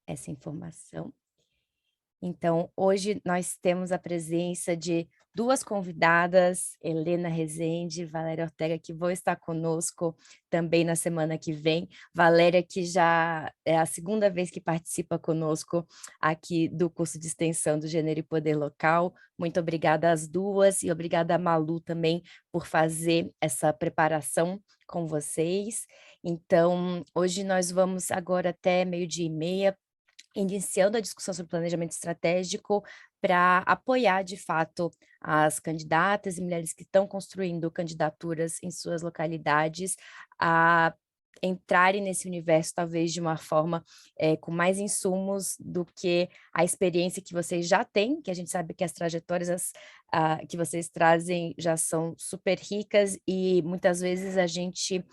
essa informação. Então, hoje nós temos a presença de 2 convidadas, Helena Rezende e Valéria Ortega, que vão estar conosco também na semana que vem. Valéria, que já é a segunda vez que participa conosco aqui do curso de extensão do Gênero e Poder Local. Muito obrigada às 2 e obrigada a Malu também por fazer essa preparação com vocês. Então, hoje nós vamos agora até 12h30 iniciando a discussão sobre planejamento estratégico para apoiar, de fato, as candidatas e mulheres que estão construindo candidaturas em suas localidades a entrarem nesse universo, talvez de uma forma com mais insumos do que a experiência que vocês já têm, que a gente sabe que as trajetórias que vocês trazem já são super ricas e muitas vezes a gente,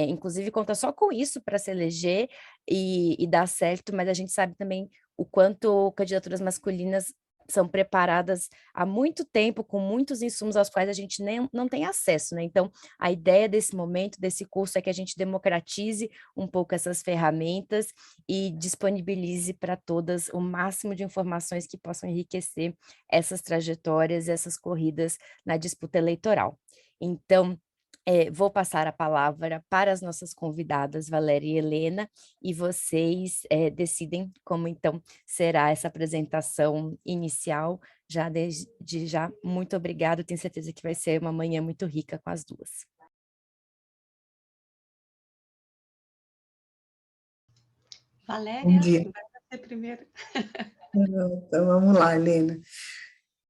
inclusive, conta só com isso para se eleger e dar certo, mas a gente sabe também o quanto candidaturas masculinas são preparadas há muito tempo, com muitos insumos aos quais a gente nem não tem acesso, né. Então, a ideia desse momento, desse curso, é que a gente democratize um pouco essas ferramentas e disponibilize para todas o máximo de informações que possam enriquecer essas trajetórias, essas corridas na disputa eleitoral. Então, vou passar a palavra para as nossas convidadas, Valéria e Helena, e vocês, decidem como então será essa apresentação inicial. Já desde já, muito obrigada, tenho certeza que vai ser uma manhã muito rica com as 2. Bom Valéria, dia. vai você primeiro. Então, vamos lá, Helena.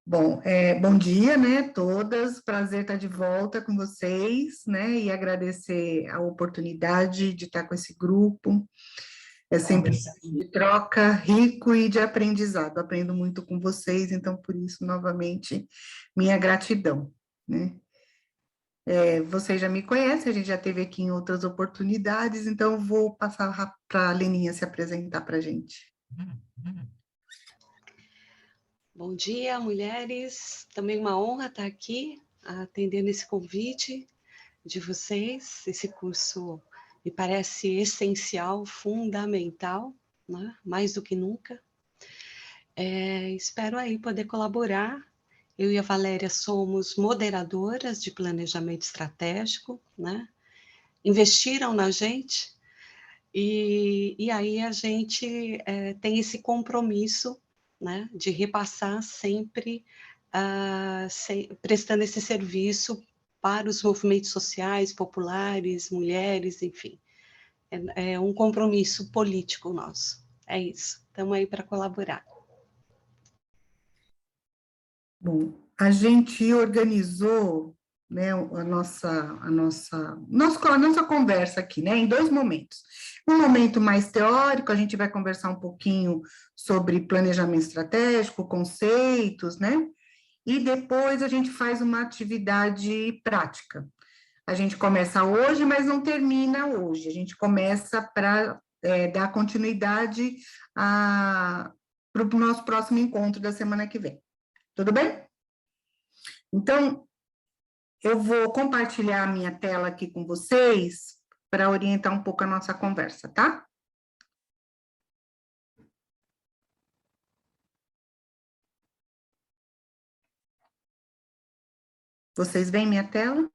Bom, bom dia, né, todas, prazer estar de volta com vocês, né, e agradecer a oportunidade de estar com esse grupo, é sempre de troca, rico e de aprendizado, aprendo muito com vocês, então, por isso, novamente, minha gratidão, né. Vocês já me conhecem, a gente já esteve aqui em outras oportunidades, então, vou passar para a Leninha se apresentar para a gente. Bom dia, mulheres. Também uma honra estar aqui, atendendo esse convite de vocês. Esse curso me parece essencial, fundamental, né? Mais do que nunca. Espero aí poder colaborar. Eu e a Valéria somos moderadoras de planejamento estratégico, né? Investiram na gente e aí a gente tem esse compromisso, né, de repassar sempre, prestando esse serviço para os movimentos sociais, populares, mulheres, enfim. É um compromisso político nosso. É isso. Estamos aí para colaborar. Bom, a gente organizou, né, a nossa conversa aqui, né, em 2 momentos. Um momento mais teórico, a gente vai conversar um pouquinho sobre planejamento estratégico, conceitos, né, e depois a gente faz uma atividade prática. A gente começa hoje, mas não termina hoje. A gente começa para dar continuidade para o nosso próximo encontro da semana que vem. Tudo bem? Então, eu vou compartilhar a minha tela aqui com vocês para orientar um pouco a nossa conversa, tá? Vocês veem minha tela?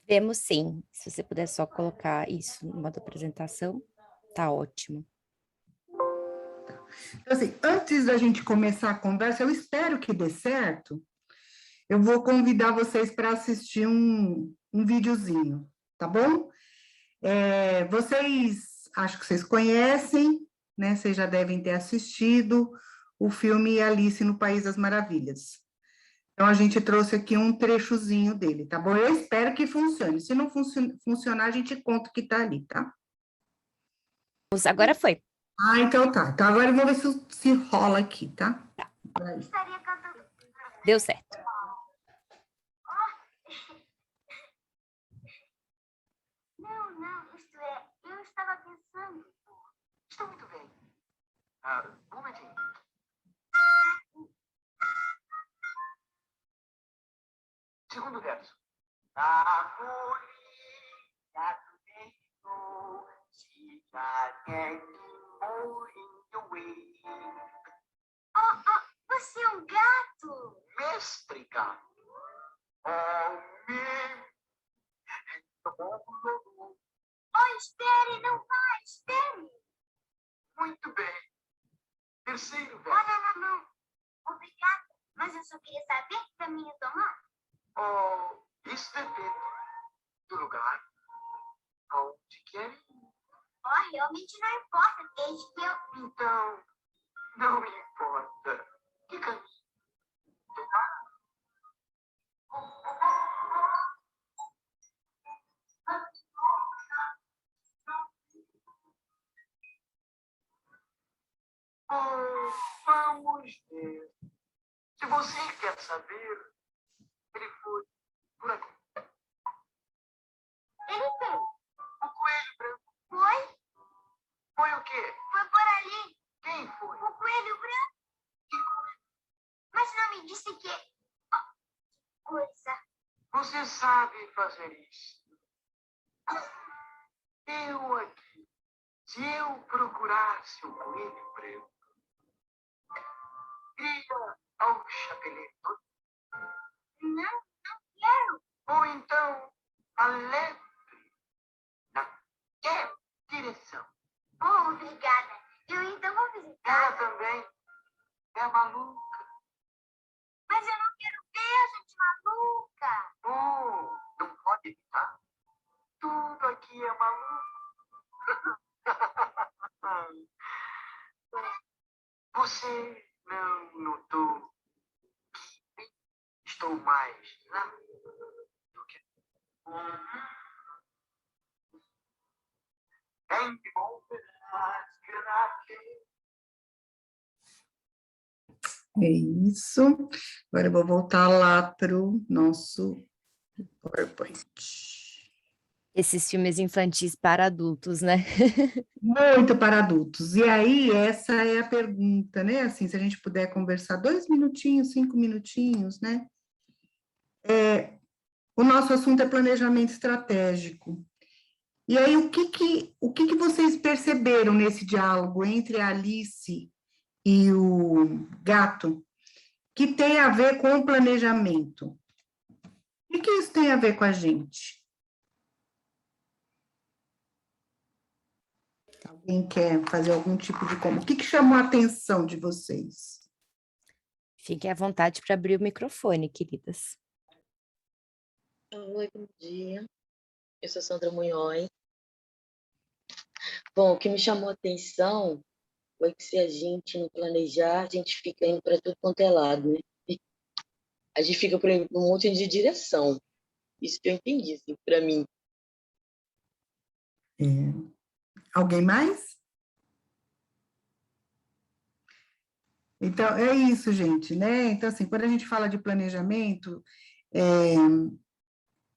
Vemos sim, se você puder só colocar isso no modo apresentação, tá ótimo. Então, assim, antes da gente começar a conversa, eu espero que dê certo, eu vou convidar vocês para assistir um videozinho, tá bom? Acho que vocês conhecem, né? Vocês já devem ter assistido o filme Alice no País das Maravilhas. Então, a gente trouxe aqui um trechozinho dele, tá bom? Eu espero que funcione. Se não funcionar, a gente conta o que tá ali, tá? Agora foi. Então tá. Então, agora vamos ver se rola aqui, tá? Deu certo. Não, isto é, eu estava pensando. Estou muito bem. Um momentinho. Segundo verso. A folha do vento, se já quer que morre. você é um gato? Mestre gato. Oh, espere, não vai, espere. Muito bem. Terceiro Oh, verso. não. Obrigada, mas eu só queria saber que caminho tomar. Oh, isso depende do lugar aonde quer ir. Oh, realmente não importa, desde que eu... Então, não importa. Que caminho tomar? Vamos ver. Se você quer saber, ele foi por aqui. Ele fez. O coelho branco. Foi? Foi o quê? Foi por ali. Quem foi? O coelho branco. Que coelho? Mas não me disse que... Oh, coisa. Você sabe fazer isso. Eu aqui, se eu procurasse um coelho branco, iria ao chapeleiro. Não quero. Ou então, a lebre, naquela direção. Oh, obrigada. Eu então vou Ela visitar. também é maluca. Mas eu não quero ver, gente maluca. Oh, não pode evitar. Tudo aqui é maluco. Você não notou que estou mais lá do que... Tem que bom mais grave. É isso. Agora eu vou voltar lá para o nosso PowerPoint. Esses filmes infantis para adultos, né? Muito para adultos. E aí, essa é a pergunta, né? Assim, se a gente puder conversar 2 minutinhos, 5 minutinhos, né? O nosso assunto é planejamento estratégico. E aí, o que vocês perceberam nesse diálogo entre a Alice e o gato que tem a ver com o planejamento? O que isso tem a ver com a gente? Alguém quer fazer algum tipo de como? O que chamou a atenção de vocês? Fiquem à vontade para abrir o microfone, queridas. Oi, bom dia. Eu sou Sandra Munhoz. Bom, o que me chamou a atenção foi que se a gente não planejar, a gente fica indo para tudo quanto é lado, né? A gente fica por um monte de direção. Isso que eu entendi, assim, para mim. Alguém mais? Então, é isso, gente, né? Então, assim, quando a gente fala de planejamento,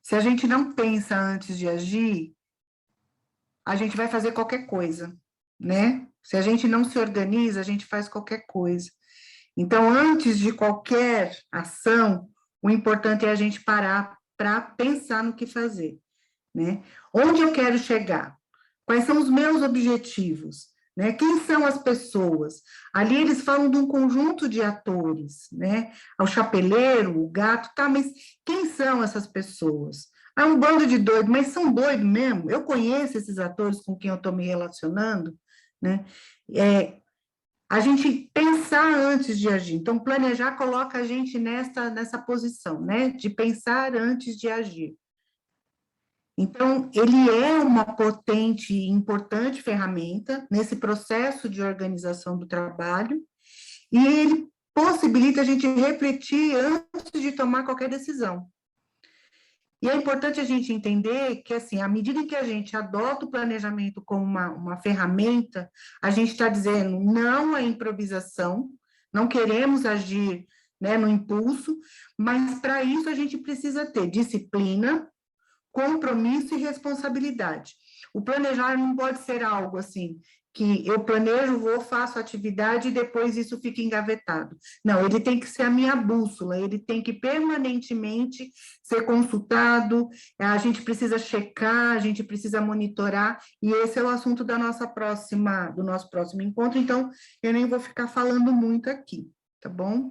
se a gente não pensa antes de agir, a gente vai fazer qualquer coisa, né? Se a gente não se organiza, a gente faz qualquer coisa. Então, antes de qualquer ação, o importante é a gente parar para pensar no que fazer, né? Onde eu quero chegar? Quais são os meus objetivos? Né? Quem são as pessoas? Ali eles falam de um conjunto de atores, né? O chapeleiro, o gato, tá, mas quem são essas pessoas? É um bando de doidos, mas são doidos mesmo? Eu conheço esses atores com quem eu estou me relacionando, né? A gente pensar antes de agir. Então, planejar coloca a gente nessa posição, né? De pensar antes de agir. Então, ele é uma potente e importante ferramenta nesse processo de organização do trabalho, e ele possibilita a gente refletir antes de tomar qualquer decisão. E é importante a gente entender que, assim, à medida em que a gente adota o planejamento como uma ferramenta, a gente está dizendo não à improvisação, não queremos agir, né, no impulso, mas para isso a gente precisa ter disciplina, compromisso e responsabilidade. O planejar não pode ser algo assim, que eu planejo, vou, faço atividade e depois isso fica engavetado. Não, ele tem que ser a minha bússola, ele tem que permanentemente ser consultado, a gente precisa checar, a gente precisa monitorar, e esse é o assunto do nosso próximo encontro, então eu nem vou ficar falando muito aqui, tá bom?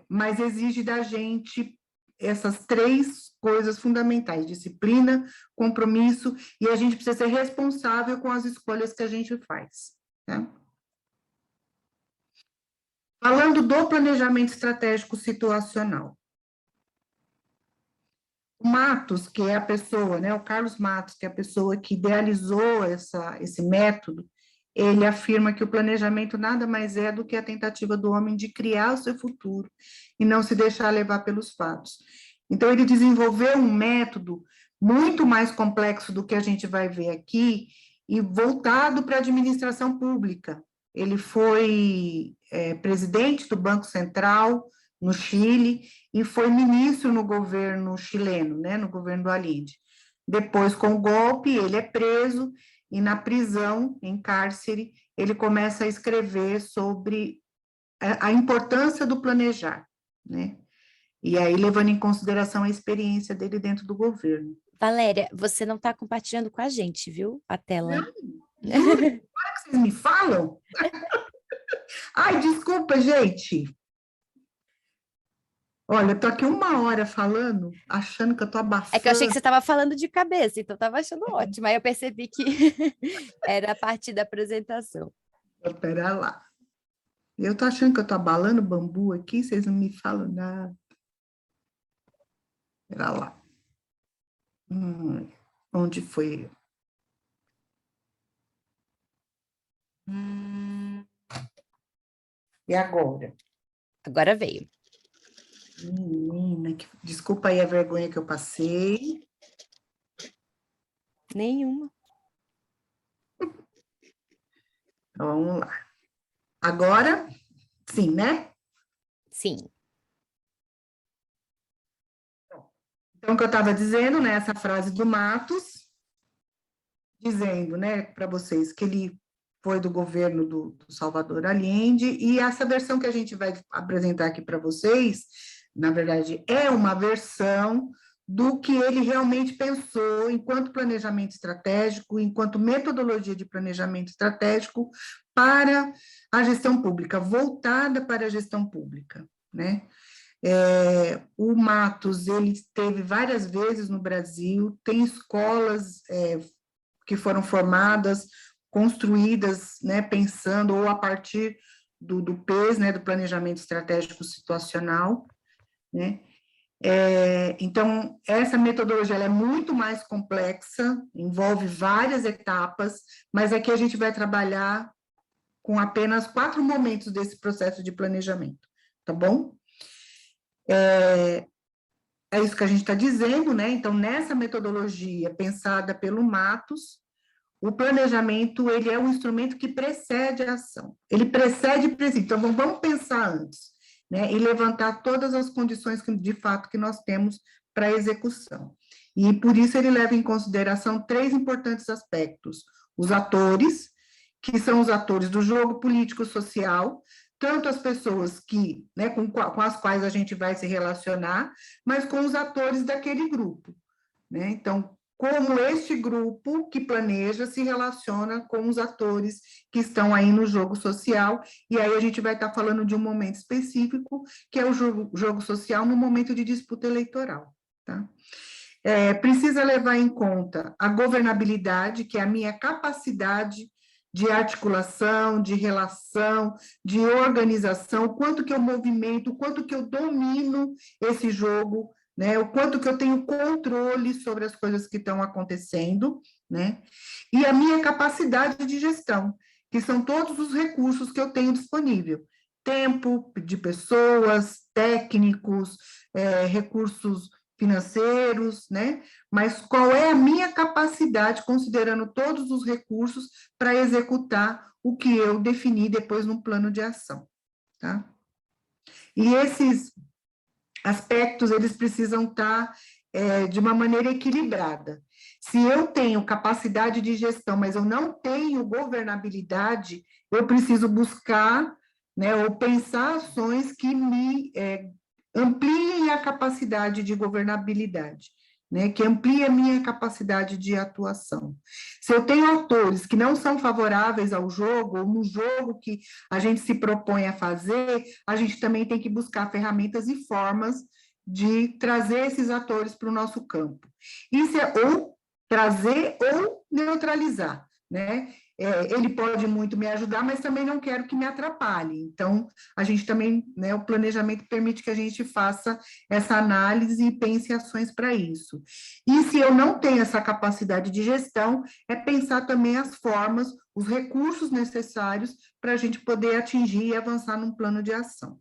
Mas exige da gente essas 3 coisas fundamentais: disciplina, compromisso, e a gente precisa ser responsável com as escolhas que a gente faz, tá? Falando do planejamento estratégico situacional. O Matos, que é a pessoa, né, o Carlos Matos, que é a pessoa que idealizou esse método, ele afirma que o planejamento nada mais é do que a tentativa do homem de criar o seu futuro e não se deixar levar pelos fatos. Então, ele desenvolveu um método muito mais complexo do que a gente vai ver aqui e voltado para a administração pública. Ele foi presidente do Banco Central no Chile e foi ministro no governo chileno, né, no governo do Allende. Depois, com o golpe, ele é preso e na prisão, em cárcere, ele começa a escrever sobre a importância do planejar, né? E aí, levando em consideração a experiência dele dentro do governo. Valéria, você não está compartilhando com a gente, viu? A tela. Não, juro, agora que vocês me falam. Ai, desculpa, gente. Olha, eu tô aqui 1 hora falando, achando que eu tô abafando. É que eu achei que você estava falando de cabeça, então estava achando ótimo. Aí eu percebi que era a partir da apresentação. Pera lá. Eu tô achando que eu tô abalando bambu aqui, vocês não me falam nada. Pera lá. Onde foi? E agora? Agora veio. Menina, desculpa aí a vergonha que eu passei. Nenhuma. Então, vamos lá. Agora, sim, né? Sim. Então, o que eu estava dizendo, né, essa frase do Matos, dizendo, né, para vocês que ele foi do governo do Salvador Allende, e essa versão que a gente vai apresentar aqui para vocês, na verdade, é uma versão do que ele realmente pensou enquanto planejamento estratégico, enquanto metodologia de planejamento estratégico para a gestão pública, voltada para a gestão pública, né? O Matos, ele esteve várias vezes no Brasil, tem escolas que foram formadas, construídas, né, pensando ou a partir do PES, né, do Planejamento Estratégico Situacional, né? Então, essa metodologia ela é muito mais complexa, envolve várias etapas, mas aqui a gente vai trabalhar com apenas 4 momentos desse processo de planejamento, tá bom? É isso que a gente está dizendo, né? Então, nessa metodologia pensada pelo Matos, o planejamento, ele é um instrumento que precede a ação. Ele precede e precede. Então, vamos pensar antes, né? E levantar todas as condições que, de fato, que nós temos para a execução. E, por isso, ele leva em consideração 3 importantes aspectos. Os atores, que são os atores do jogo político-social, tanto as pessoas que, né, com as quais a gente vai se relacionar, mas com os atores daquele grupo, né? Então, como este grupo que planeja se relaciona com os atores que estão aí no jogo social, e aí a gente vai estar falando de um momento específico, que é o jogo social no momento de disputa eleitoral, tá? Precisa levar em conta a governabilidade, que é a minha capacidade de articulação, de relação, de organização, o quanto que eu movimento, o quanto que eu domino esse jogo, né? O quanto que eu tenho controle sobre as coisas que estão acontecendo, né? E a minha capacidade de gestão, que são todos os recursos que eu tenho disponível. Tempo de pessoas, técnicos, recursos financeiros, né? Mas qual é a minha capacidade, considerando todos os recursos, para executar o que eu defini depois num plano de ação, tá? E esses aspectos, eles precisam estar de uma maneira equilibrada. Se eu tenho capacidade de gestão, mas eu não tenho governabilidade, eu preciso buscar, né, ou pensar ações que me ampliem a capacidade de governabilidade. né, que amplia a minha capacidade de atuação. Se eu tenho autores que não são favoráveis ao jogo, ou no jogo que a gente se propõe a fazer, a gente também tem que buscar ferramentas e formas de trazer esses atores para o nosso campo. Isso é ou trazer ou neutralizar, né? Ele pode muito me ajudar, mas também não quero que me atrapalhe. Então, a gente também, né, o planejamento permite que a gente faça essa análise e pense ações para isso. E se eu não tenho essa capacidade de gestão, é pensar também as formas, os recursos necessários para a gente poder atingir e avançar num plano de ação.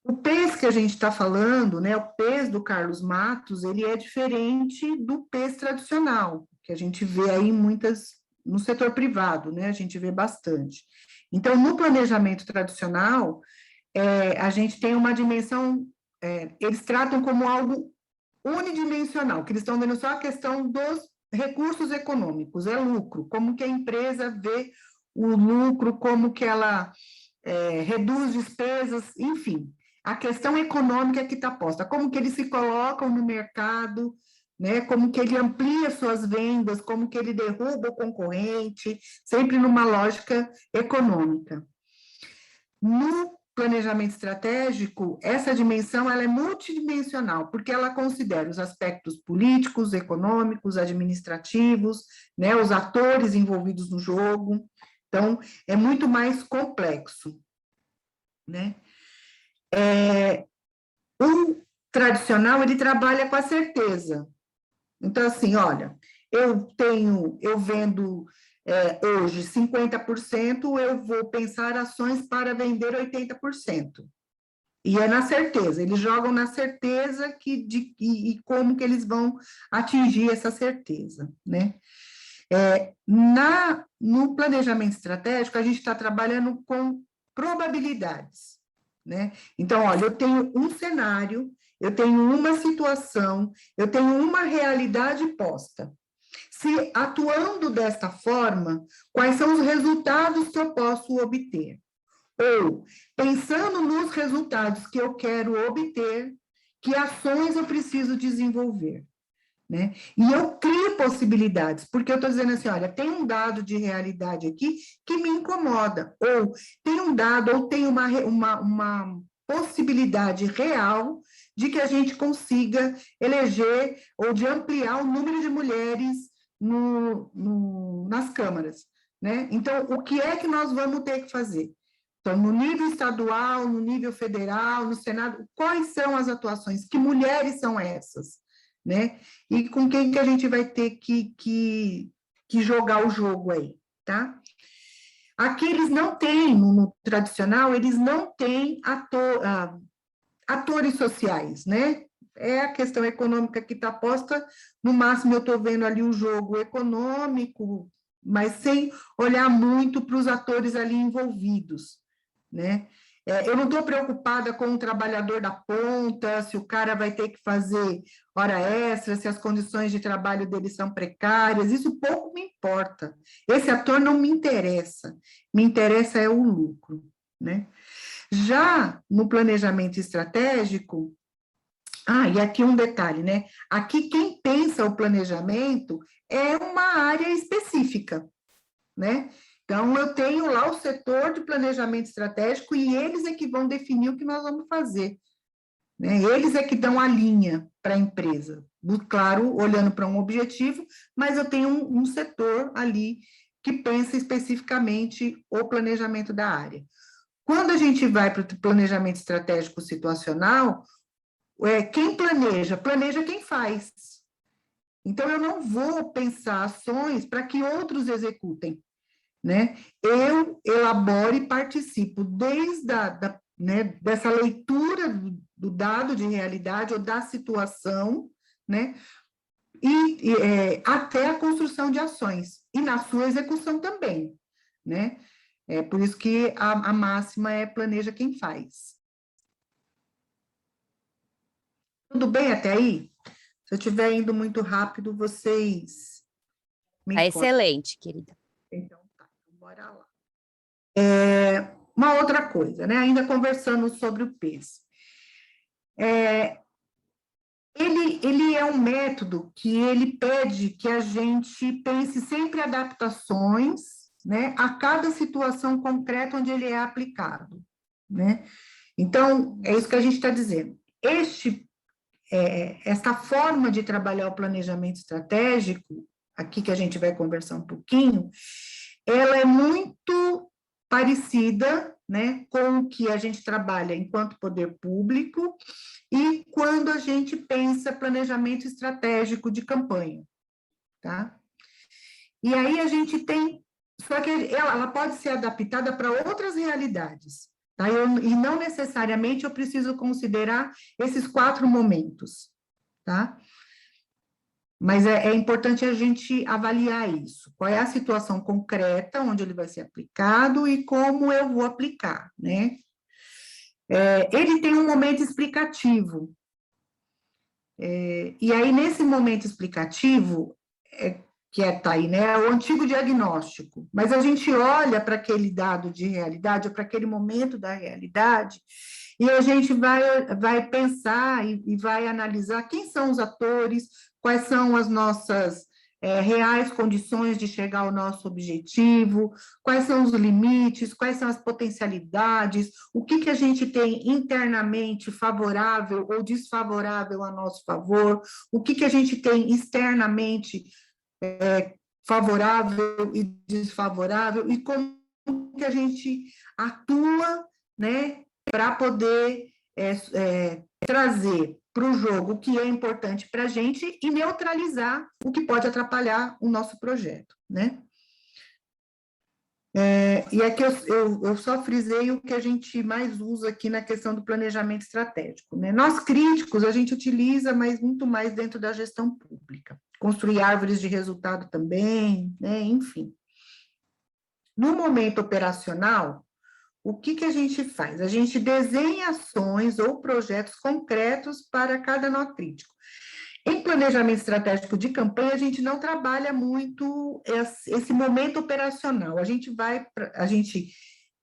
O PES que a gente está falando, né, o PES do Carlos Matos, ele é diferente do PES tradicional, que a gente vê aí muitas no setor privado, né, a gente vê bastante. Então, no planejamento tradicional, a gente tem uma dimensão, eles tratam como algo unidimensional, que eles estão vendo só a questão dos recursos econômicos, é lucro, como que a empresa vê o lucro, como que ela reduz despesas, enfim. A questão econômica que está posta, como que eles se colocam no mercado, né? Como que ele amplia suas vendas, como que ele derruba o concorrente, sempre numa lógica econômica. No planejamento estratégico, essa dimensão ela é multidimensional, porque ela considera os aspectos políticos, econômicos, administrativos, né? Os atores envolvidos no jogo. Então, é muito mais complexo, né? O tradicional, ele trabalha com a certeza. Então, assim, olha, eu vendo hoje 50%, eu vou pensar ações para vender 80%. E é na certeza, eles jogam na certeza e como que eles vão atingir essa certeza, né? No planejamento estratégico, a gente está trabalhando com probabilidades, né? Então, olha, eu tenho um cenário, eu tenho uma situação, eu tenho uma realidade posta. Se atuando desta forma, quais são os resultados que eu posso obter? Ou, pensando nos resultados que eu quero obter, que ações eu preciso desenvolver? Né? E eu crio possibilidades, porque eu estou dizendo assim, olha, tem um dado de realidade aqui que me incomoda, ou tem um dado, ou tem uma possibilidade real de que a gente consiga eleger ou de ampliar o número de mulheres nas câmaras, né? Então, o que é que nós vamos ter que fazer? Então, no nível estadual, no nível federal, no Senado, quais são as atuações? Que mulheres são essas? Né? E com quem que a gente vai ter que jogar o jogo aí, tá? Aqui eles não têm, no tradicional, eles não têm atores sociais, né? É a questão econômica que está posta, no máximo eu estou vendo ali o jogo econômico, mas sem olhar muito para os atores ali envolvidos, né? Eu não estou preocupada com o trabalhador da ponta, se o cara vai ter que fazer hora extra, se as condições de trabalho dele são precárias, isso pouco me importa. Esse ator não me interessa, me interessa é o lucro, né? Já no planejamento estratégico, e aqui um detalhe, né? Aqui quem pensa o planejamento é uma área específica, né? Então, eu tenho lá o setor de planejamento estratégico e eles é que vão definir o que nós vamos fazer, né? Eles é que dão a linha para a empresa, claro, olhando para um objetivo, mas eu tenho um setor ali que pensa especificamente o planejamento da área. Quando a gente vai para o planejamento estratégico situacional, quem planeja? Planeja quem faz. Então, eu não vou pensar ações para que outros executem, né? Eu elaboro e participo desde né, dessa leitura do dado de realidade ou da situação, né? Até a construção de ações, e na sua execução também, né? Por isso que a máxima é planeja quem faz. Tudo bem até aí? Se eu estiver indo muito rápido, vocês me Tá excelente, querida. Então, tá, bora lá. Uma outra coisa, né? Ainda conversando sobre o PES. Ele é um método que ele pede que a gente pense sempre adaptações, né, a cada situação concreta onde ele é aplicado, né? Então, é isso que a gente está dizendo. Esta forma de trabalhar o planejamento estratégico, aqui que a gente vai conversar um pouquinho, ela é muito parecida, né, com o que a gente trabalha enquanto poder público e quando a gente pensa planejamento estratégico de campanha, tá? E aí a gente tem, só que ela pode ser adaptada para outras realidades, tá? E não necessariamente eu preciso considerar esses 4 momentos, tá? Mas é importante a gente avaliar isso. Qual é a situação concreta onde ele vai ser aplicado e como eu vou aplicar, né? Ele tem um momento explicativo. E aí, nesse momento explicativo, que está aí, né, é o antigo diagnóstico, mas a gente olha para aquele dado de realidade, ou para aquele momento da realidade, e a gente vai pensar e vai analisar quem são os atores, quais são as nossas reais condições de chegar ao nosso objetivo, quais são os limites, quais são as potencialidades, o que a gente tem internamente favorável ou desfavorável a nosso favor, o que a gente tem externamente favorável e desfavorável, e como que a gente atua, né, para poder trazer para o jogo o que é importante para a gente e neutralizar o que pode atrapalhar o nosso projeto, né? E aqui eu só frisei o que a gente mais usa aqui na questão do planejamento estratégico, né? Nós críticos, a gente utiliza, mas muito mais dentro da gestão pública. Construir árvores de resultado também, né? Enfim. No momento operacional, o que a gente faz? A gente desenha ações ou projetos concretos para cada nó crítico. Em planejamento estratégico de campanha, a gente não trabalha muito esse momento operacional. A gente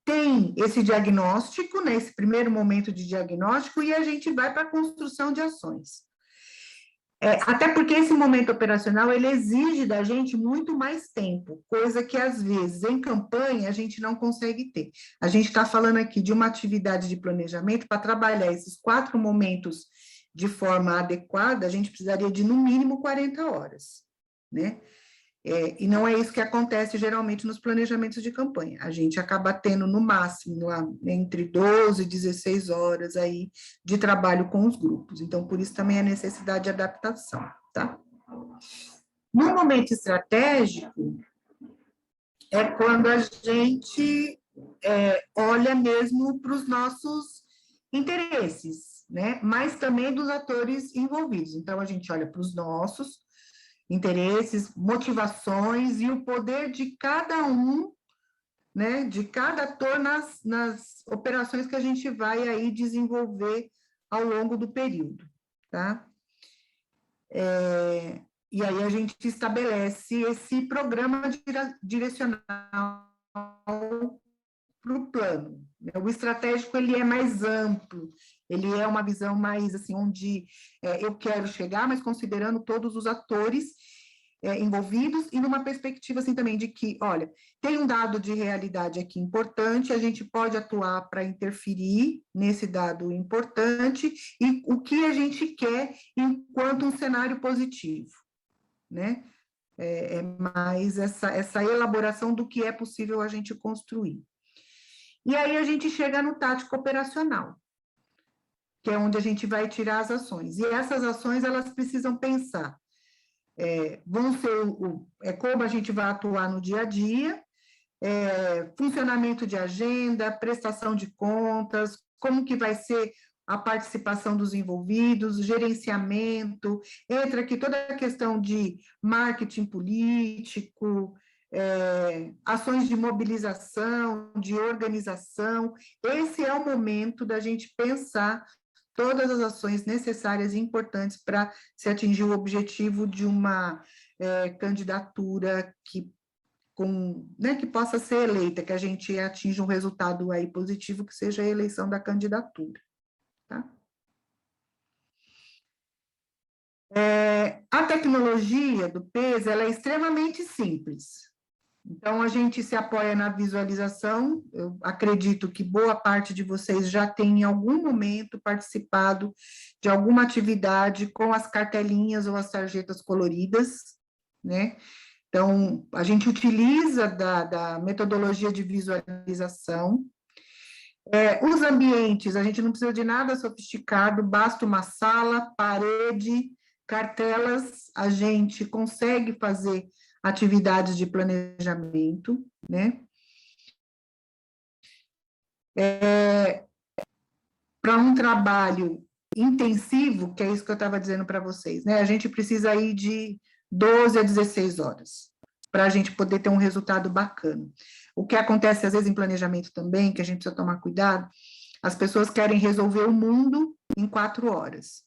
tem esse diagnóstico, né, esse primeiro momento de diagnóstico, e a gente vai para a construção de ações. Até porque esse momento operacional, ele exige da gente muito mais tempo, coisa que, às vezes, em campanha, a gente não consegue ter. A gente está falando aqui de uma atividade de planejamento para trabalhar esses 4 momentos de forma adequada, a gente precisaria de, no mínimo, 40 horas, né? E não é isso que acontece, geralmente, nos planejamentos de campanha. A gente acaba tendo, no máximo, entre 12 e 16 horas aí de trabalho com os grupos. Então, por isso também a necessidade de adaptação, tá? No momento estratégico, é quando a gente olha mesmo para os nossos interesses, né? Mas também dos atores envolvidos. Então, a gente olha para os nossos interesses, motivações e o poder de cada um, né, de cada ator nas operações que a gente vai aí desenvolver ao longo do período, tá? E aí a gente estabelece esse programa direcional para o plano. O estratégico, ele é mais amplo, ele é uma visão mais, assim, onde eu quero chegar, mas considerando todos os atores envolvidos, e numa perspectiva, assim, também de que, olha, tem um dado de realidade aqui importante, a gente pode atuar para interferir nesse dado importante, e o que a gente quer enquanto um cenário positivo, né? Mais essa elaboração do que é possível a gente construir. E aí a gente chega no tático operacional, que é onde a gente vai tirar as ações. E essas ações, elas precisam pensar, vão ser como a gente vai atuar no dia a dia, funcionamento de agenda, prestação de contas, como que vai ser a participação dos envolvidos, gerenciamento, entra aqui toda a questão de marketing político, ações de mobilização, de organização. Esse é o momento da gente pensar todas as ações necessárias e importantes para se atingir o objetivo de uma candidatura que possa ser eleita, que a gente atinja um resultado aí positivo, que seja a eleição da candidatura. Tá? A tecnologia do PES, ela é extremamente simples. Então, a gente se apoia na visualização. Eu acredito que boa parte de vocês já tem, em algum momento, participado de alguma atividade com as cartelinhas ou as tarjetas coloridas, né? Então, a gente utiliza da metodologia de visualização. Os ambientes, a gente não precisa de nada sofisticado, basta uma sala, parede, cartelas, a gente consegue fazer atividades de planejamento, né? Para um trabalho intensivo, que é isso que eu estava dizendo para vocês, né? A gente precisa ir de 12 a 16 horas, para a gente poder ter um resultado bacana. O que acontece, às vezes, em planejamento também, que a gente precisa tomar cuidado, as pessoas querem resolver o mundo em 4 horas.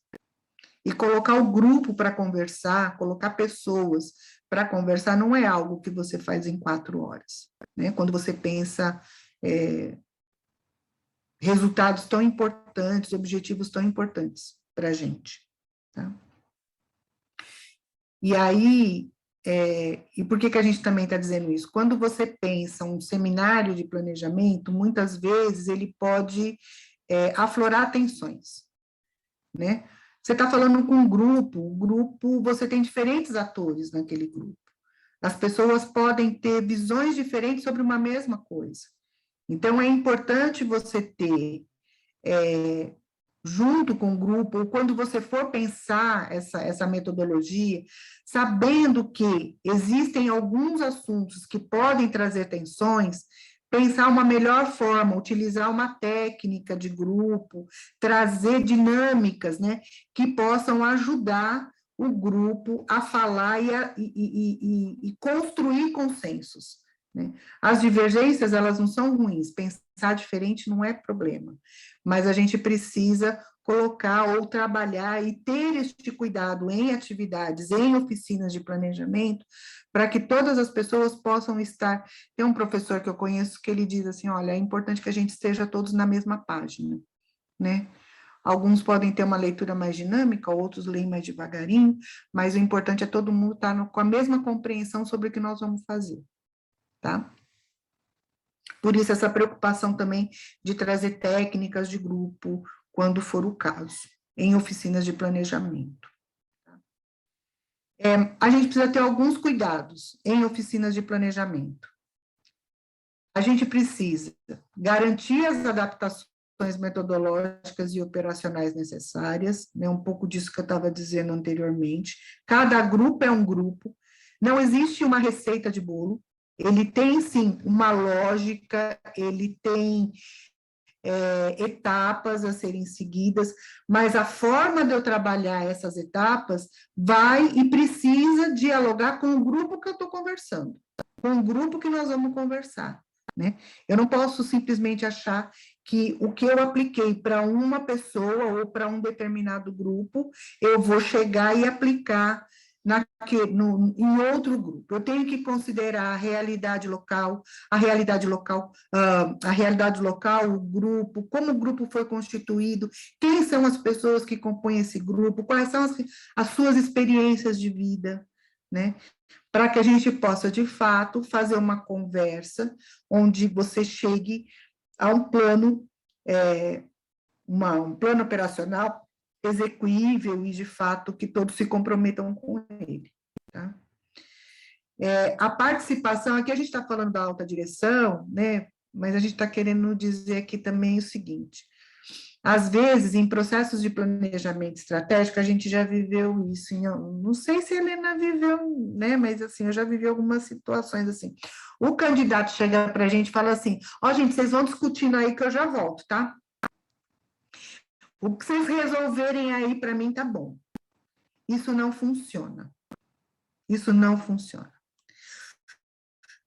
E colocar o grupo para conversar, colocar pessoas para conversar, não é algo que você faz em 4 horas. Né? Quando você pensa resultados tão importantes, objetivos tão importantes para a gente. Tá? E aí, e por que a gente também está dizendo isso? Quando você pensa um seminário de planejamento, muitas vezes ele pode aflorar tensões, né? Você está falando com um grupo, o grupo, você tem diferentes atores naquele grupo. As pessoas podem ter visões diferentes sobre uma mesma coisa. Então, é importante você ter, junto com o grupo, ou quando você for pensar essa metodologia, sabendo que existem alguns assuntos que podem trazer tensões, pensar uma melhor forma, utilizar uma técnica de grupo, trazer dinâmicas, né, que possam ajudar o grupo a falar e construir consensos. Né? As divergências, elas não são ruins, pensar diferente não é problema, mas a gente precisa colocar ou trabalhar e ter este cuidado em atividades, em oficinas de planejamento, para que todas as pessoas possam estar. Tem um professor que eu conheço que ele diz assim, olha, é importante que a gente esteja todos na mesma página, né? Alguns podem ter uma leitura mais dinâmica, outros leem mais devagarinho, mas o importante é todo mundo estar com a mesma compreensão sobre o que nós vamos fazer. Tá? Por isso, essa preocupação também de trazer técnicas de grupo, quando for o caso, em oficinas de planejamento. A gente precisa ter alguns cuidados em oficinas de planejamento. A gente precisa garantir as adaptações metodológicas e operacionais necessárias, né, um pouco disso que eu estava dizendo anteriormente. Cada grupo é um grupo, não existe uma receita de bolo, ele tem, sim, uma lógica, ele tem etapas a serem seguidas, mas a forma de eu trabalhar essas etapas vai e precisa dialogar com o grupo que eu estou conversando, com o grupo que nós vamos conversar. Né? Eu não posso simplesmente achar que o que eu apliquei para uma pessoa ou para um determinado grupo, eu vou chegar e aplicar em outro grupo. Eu tenho que considerar a realidade local, o grupo, como o grupo foi constituído, quem são as pessoas que compõem esse grupo, quais são as suas experiências de vida, né? Para que a gente possa, de fato, fazer uma conversa onde você chegue a um plano, um plano operacional execuível e, de fato, que todos se comprometam com ele. Tá? A participação, aqui a gente está falando da alta direção, né? Mas a gente está querendo dizer aqui também o seguinte, às vezes, em processos de planejamento estratégico, a gente já viveu isso, não sei se a Helena viveu, né? Mas assim, eu já vivi algumas situações assim. O candidato chega para a gente e fala assim, gente, vocês vão discutindo aí que eu já volto, tá? O que vocês resolverem aí para mim tá bom. Isso não funciona. Isso não funciona.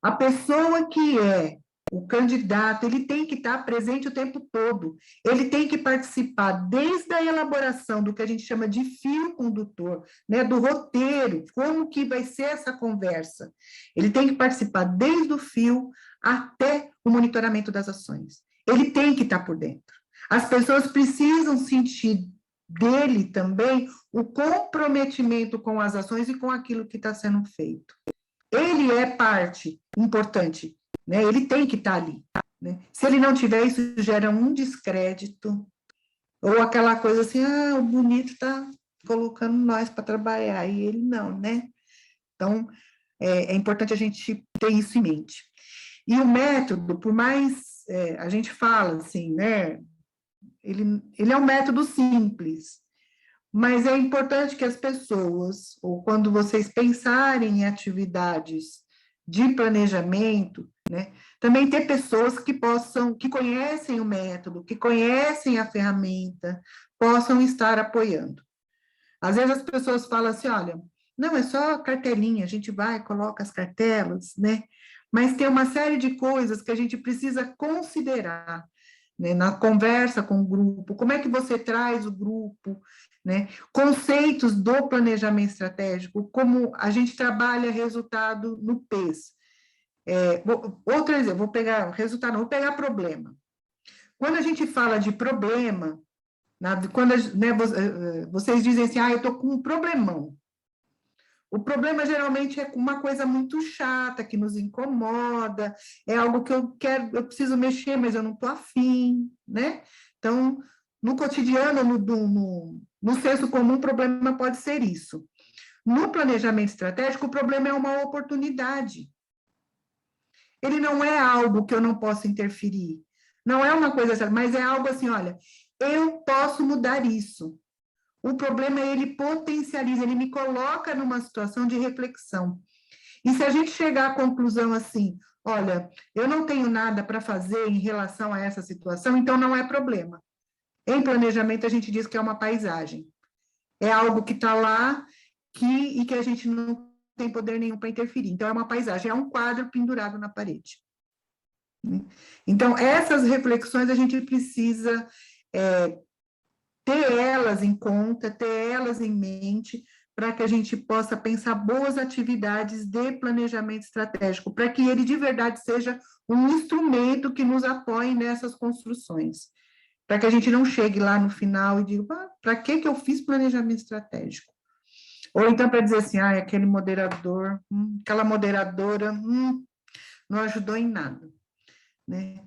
A pessoa que é o candidato, ele tem que estar presente o tempo todo. Ele tem que participar desde a elaboração do que a gente chama de fio condutor, né, do roteiro, como que vai ser essa conversa. Ele tem que participar desde o fio até o monitoramento das ações. Ele tem que estar por dentro. As pessoas precisam sentir dele também o comprometimento com as ações e com aquilo que está sendo feito. Ele é parte importante, né? Ele tem que estar ali, né? Se ele não tiver, isso gera um descrédito, ou aquela coisa assim, o bonito está colocando nós para trabalhar, e ele não, né? Então, é importante a gente ter isso em mente. E o método, por mais a gente fala assim, né? Ele é um método simples, mas é importante que as pessoas, ou quando vocês pensarem em atividades de planejamento, né, também ter pessoas que conhecem o método, que conhecem a ferramenta, possam estar apoiando. Às vezes as pessoas falam assim, olha, não, é só cartelinha, a gente vai, coloca as cartelas, né? Mas tem uma série de coisas que a gente precisa considerar, né, na conversa com o grupo, como é que você traz o grupo, né? Conceitos do planejamento estratégico, como a gente trabalha resultado no PES. Outro exemplo, vou pegar resultado, não, vou pegar problema. Quando a gente fala de problema, quando né, vocês dizem assim, eu estou com um problemão. O problema geralmente é uma coisa muito chata, que nos incomoda, é algo que eu preciso mexer, mas eu não estou afim, né? Então, no cotidiano, no senso comum, o problema pode ser isso. No planejamento estratégico, o problema é uma oportunidade. Ele não é algo que eu não posso interferir. Não é uma coisa, mas é algo assim, olha, eu posso mudar isso. O problema é ele potencializa, ele me coloca numa situação de reflexão. E se a gente chegar à conclusão assim, olha, eu não tenho nada para fazer em relação a essa situação, então não é problema. Em planejamento, a gente diz que é uma paisagem. É algo que está lá e que a gente não tem poder nenhum para interferir. Então, é uma paisagem, é um quadro pendurado na parede. Então, essas reflexões a gente precisa ter elas em conta, ter elas em mente, para que a gente possa pensar boas atividades de planejamento estratégico, para que ele de verdade seja um instrumento que nos apoie nessas construções, para que a gente não chegue lá no final e diga, para que eu fiz planejamento estratégico? Ou então para dizer assim, aquele moderador, aquela moderadora, não ajudou em nada, né?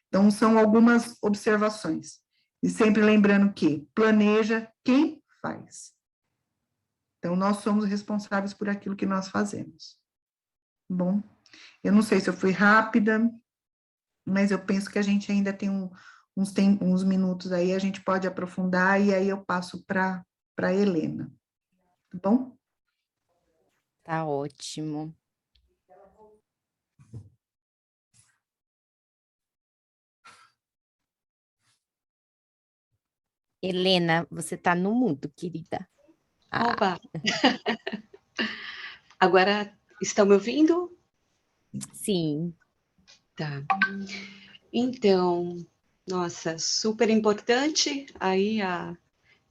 Então, são algumas observações. E sempre lembrando que planeja quem faz. Então, nós somos responsáveis por aquilo que nós fazemos. Bom, eu não sei se eu fui rápida, mas eu penso que a gente ainda tem uns minutos aí, a gente pode aprofundar, e aí eu passo para a Helena. Tá bom? Tá ótimo. Helena, você está no mundo, querida. Opa! Agora, estão me ouvindo? Sim. Tá. Então, nossa, super importante aí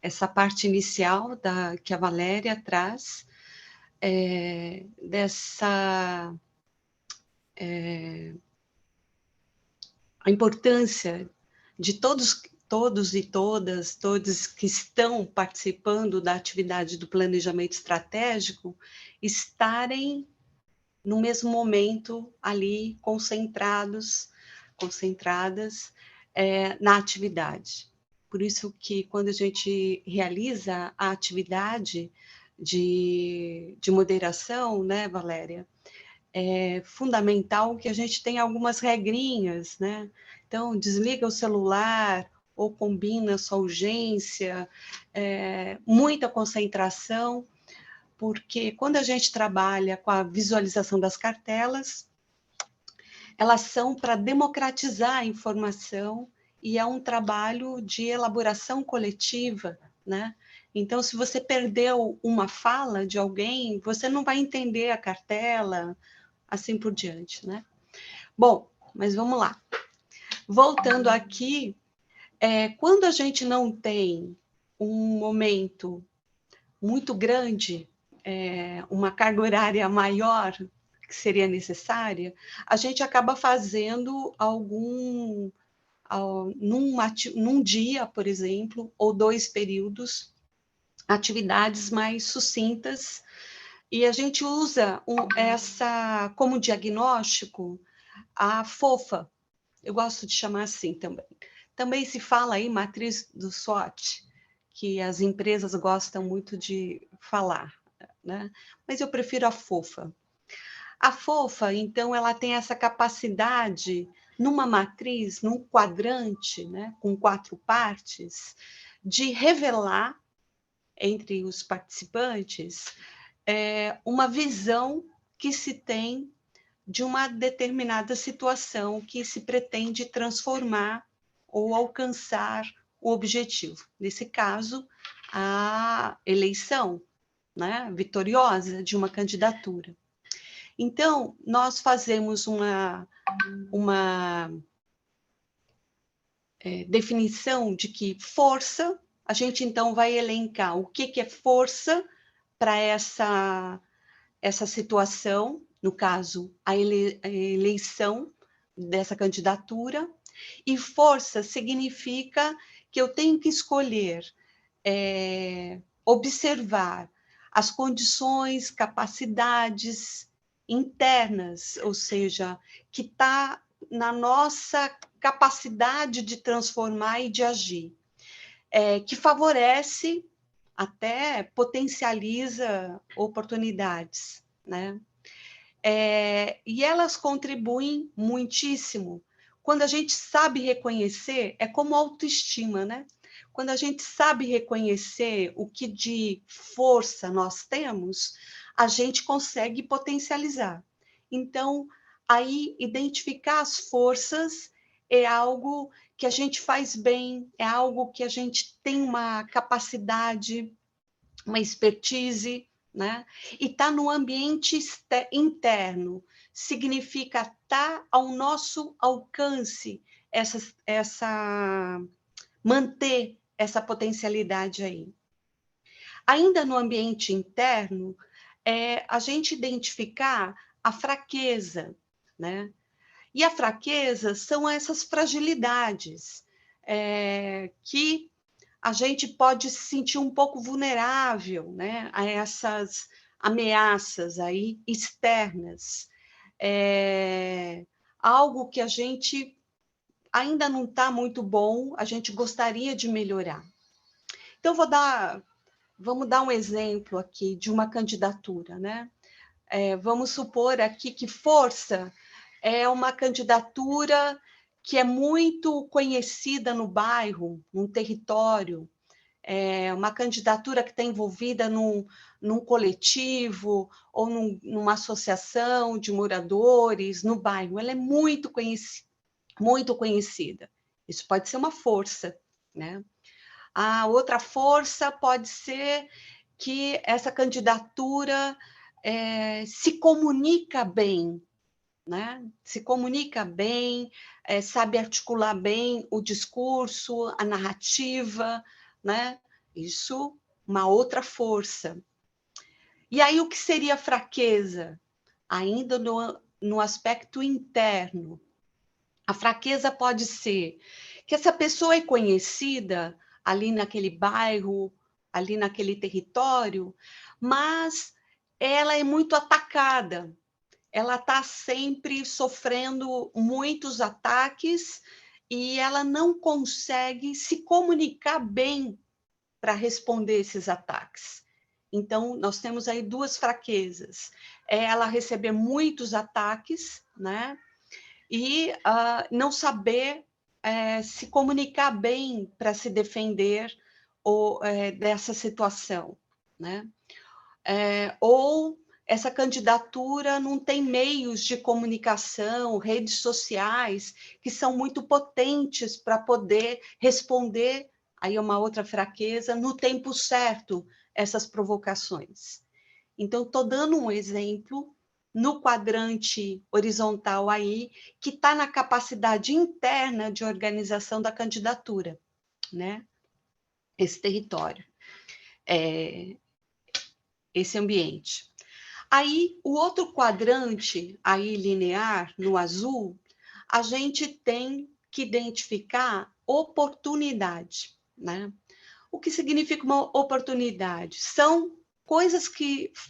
essa parte inicial que a Valéria traz, a importância de todos e todos que estão participando da atividade do planejamento estratégico, estarem no mesmo momento ali concentradas na atividade. Por isso que quando a gente realiza a atividade de moderação, né, Valéria, é fundamental que a gente tenha algumas regrinhas, né? Então, desliga o celular ou combina sua urgência, muita concentração, porque quando a gente trabalha com a visualização das cartelas, elas são para democratizar a informação e é um trabalho de elaboração coletiva, né? Então, se você perdeu uma fala de alguém, você não vai entender a cartela, assim por diante, né? Bom, mas vamos lá. Voltando aqui, quando a gente não tem um momento muito grande, uma carga horária maior que seria necessária, a gente acaba fazendo num dia, por exemplo, ou 2 períodos, atividades mais sucintas, e a gente usa essa como diagnóstico a FOFA, eu gosto de chamar assim também. Também se fala aí matriz do SWOT, que as empresas gostam muito de falar, né? Mas eu prefiro a FOFA. A FOFA, então, ela tem essa capacidade, numa matriz, num quadrante, né, com 4 partes, de revelar entre os participantes uma visão que se tem de uma determinada situação que se pretende transformar ou alcançar o objetivo. Nesse caso, a eleição, né, vitoriosa de uma candidatura. Então, nós fazemos uma definição de que força, a gente então vai elencar o que é força para essa situação, no caso, a eleição dessa candidatura, e força significa que eu tenho que escolher, observar as condições, capacidades internas, ou seja, que está na nossa capacidade de transformar e de agir, que favorece, até potencializa oportunidades, né? E elas contribuem muitíssimo. Quando a gente sabe reconhecer, é como autoestima, né? Quando a gente sabe reconhecer o que de força nós temos, a gente consegue potencializar. Então, aí, identificar as forças é algo que a gente faz bem, é algo que a gente tem uma capacidade, uma expertise, né? E está no ambiente interno, significa estar ao nosso alcance, manter essa potencialidade aí. Ainda no ambiente interno, a gente identificar a fraqueza, né? E a fraqueza são essas fragilidades que a gente pode se sentir um pouco vulnerável, né, a essas ameaças aí externas. Algo que a gente ainda não está muito bom, a gente gostaria de melhorar. Então, vamos dar um exemplo aqui de uma candidatura, né? Vamos supor aqui que força é uma candidatura que é muito conhecida no bairro, num território, uma candidatura que está envolvida num coletivo ou numa associação de moradores no bairro. Ela é muito conhecida. Isso pode ser uma força, né? A outra força pode ser que essa candidatura se comunica bem, né? Se comunica bem, sabe articular bem o discurso, a narrativa, né? Isso, uma outra força. E aí, o que seria fraqueza? Ainda no aspecto interno. A fraqueza pode ser que essa pessoa é conhecida ali naquele bairro, ali naquele território, mas ela é muito atacada. Ela está sempre sofrendo muitos ataques e ela não consegue se comunicar bem para responder esses ataques. Então, nós temos aí 2 fraquezas. Ela receber muitos ataques, né? E não saber se comunicar bem para se defender dessa situação, né? Ou essa candidatura não tem meios de comunicação, redes sociais, que são muito potentes para poder responder, aí é uma outra fraqueza, no tempo certo, essas provocações. Então, estou dando um exemplo no quadrante horizontal aí, que está na capacidade interna de organização da candidatura, né? Esse território, esse ambiente. Aí, o outro quadrante, aí linear, no azul, a gente tem que identificar oportunidade, né? O que significa uma oportunidade? São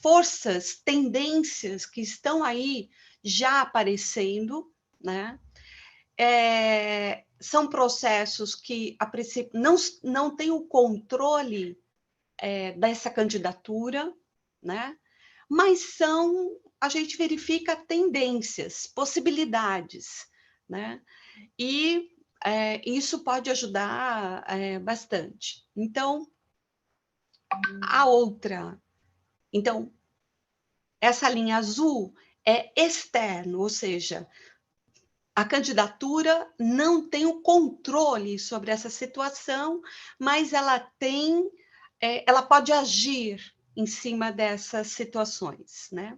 forças, tendências que estão aí já aparecendo, né? São processos que, a princípio, não têm o controle dessa candidatura, né? Mas a gente verifica tendências, possibilidades, né? E isso pode ajudar bastante. Então, essa linha azul é externo, ou seja, a candidatura não tem o controle sobre essa situação, mas ela pode agir em cima dessas situações, né?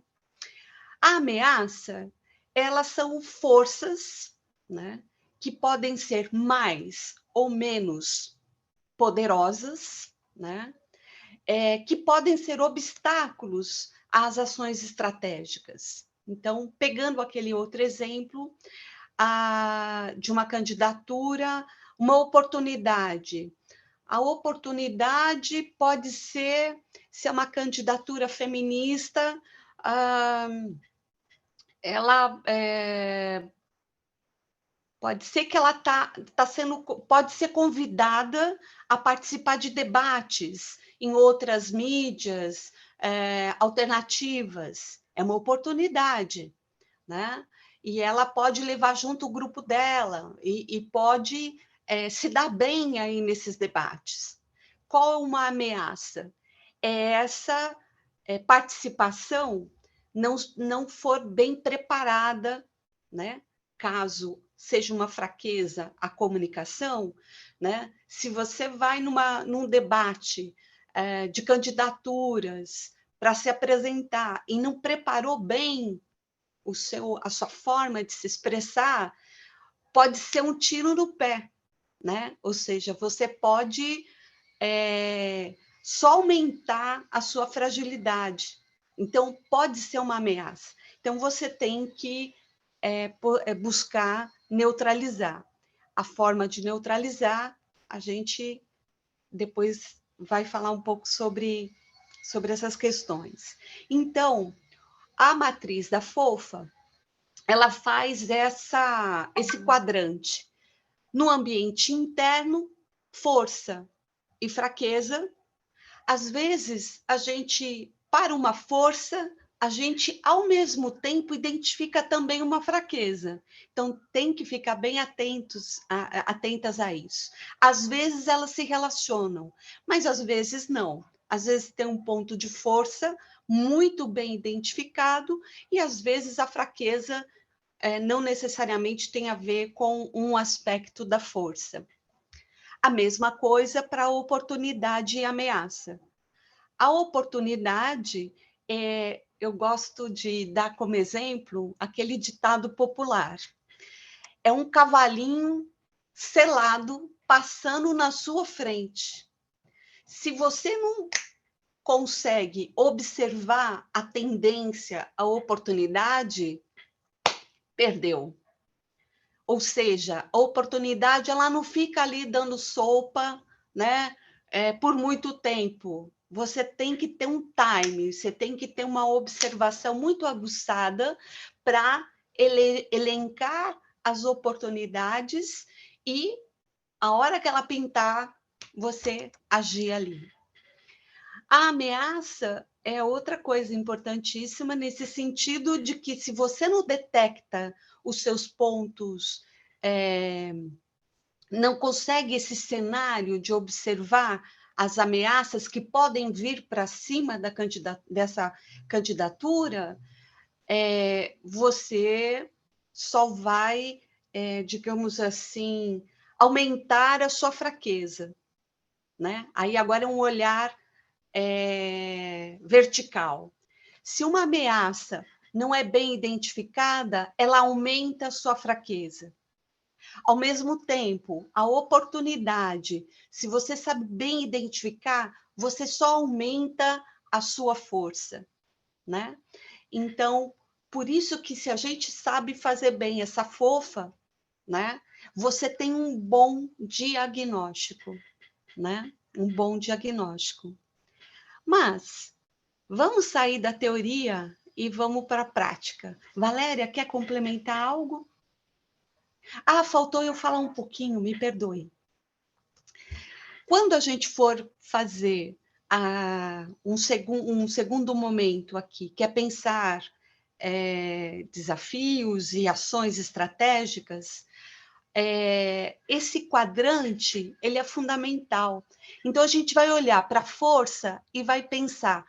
A ameaça, elas são forças, né, que podem ser mais ou menos poderosas, né, que podem ser obstáculos às ações estratégicas. Então, pegando aquele outro exemplo, de uma candidatura, uma oportunidade. A oportunidade pode ser, se é uma candidatura feminista, ela pode ser que ela pode ser convidada a participar de debates em outras mídias alternativas. É uma oportunidade, né? E ela pode levar junto o grupo dela e pode se dar bem aí nesses debates. Qual uma ameaça? Essa participação não for bem preparada, né? Caso seja uma fraqueza a comunicação, né? Se você vai num debate de candidaturas para se apresentar e não preparou bem a sua forma de se expressar, pode ser um tiro no pé, né? Ou seja, você pode só aumentar a sua fragilidade. Então, pode ser uma ameaça. Então, você tem que buscar neutralizar. A forma de neutralizar, a gente depois vai falar um pouco sobre essas questões. Então, a matriz da FOFA, ela faz esse quadrante. No ambiente interno, força e fraqueza. Às vezes, para uma força, a gente, ao mesmo tempo, identifica também uma fraqueza. Então, tem que ficar bem atentas a isso. Às vezes, elas se relacionam, mas às vezes não. Às vezes, tem um ponto de força muito bem identificado e, às vezes, a fraqueza não necessariamente tem a ver com um aspecto da força. A mesma coisa para a oportunidade e ameaça. A oportunidade, eu gosto de dar como exemplo aquele ditado popular. É um cavalinho selado passando na sua frente. Se você não consegue observar a tendência, a oportunidade, perdeu. Ou seja, a oportunidade ela não fica ali dando sopa, né, por muito tempo. Você tem que ter um time, você tem que ter uma observação muito aguçada para elencar as oportunidades e, a hora que ela pintar, você agir ali. A ameaça é outra coisa importantíssima nesse sentido de que, se você não detecta os seus pontos, não consegue esse cenário de observar as ameaças que podem vir para cima dessa candidatura, você só vai, digamos assim, aumentar a sua fraqueza, né? Aí agora é um olhar vertical. Se uma ameaça não é bem identificada, ela aumenta a sua fraqueza. Ao mesmo tempo, a oportunidade, se você sabe bem identificar, você só aumenta a sua força, né? Então, por isso que, se a gente sabe fazer bem essa FOFA, né, você tem um bom diagnóstico, né? Um bom diagnóstico. Mas vamos sair da teoria e vamos para a prática. Valéria, quer complementar algo? Ah, faltou eu falar um pouquinho, me perdoe. Quando a gente for fazer um segundo momento aqui, que é pensar desafios e ações estratégicas, esse quadrante ele é fundamental. Então, a gente vai olhar para a força e vai pensar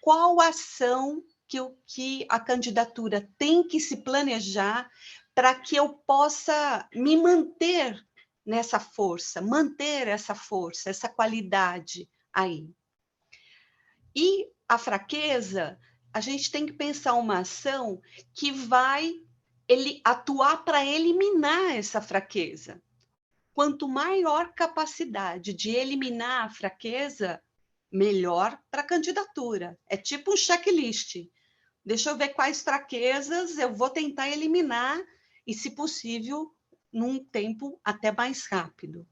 qual ação que a candidatura tem que se planejar para que eu possa me manter nessa força, manter essa força, essa qualidade aí. E a fraqueza, a gente tem que pensar uma ação que vai atuar para eliminar essa fraqueza. Quanto maior capacidade de eliminar a fraqueza, melhor para a candidatura. É tipo um checklist. Deixa eu ver quais fraquezas eu vou tentar eliminar e, se possível, num tempo até mais rápido.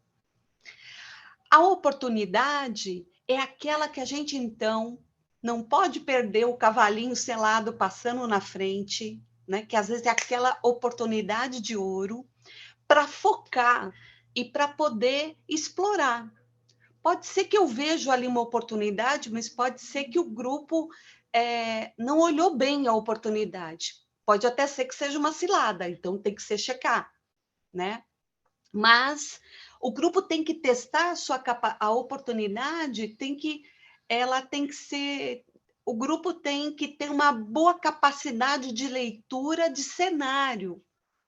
A oportunidade é aquela que a gente, então, não pode perder o cavalinho selado passando na frente, né? Que às vezes é aquela oportunidade de ouro, para focar e para poder explorar. Pode ser que eu veja ali uma oportunidade, mas pode ser que o grupo não olhou bem a oportunidade. Pode até ser que seja uma cilada, então tem que ser checar, né? Mas o grupo tem que testar a oportunidade, ela tem que ser. O grupo tem que ter uma boa capacidade de leitura de cenário,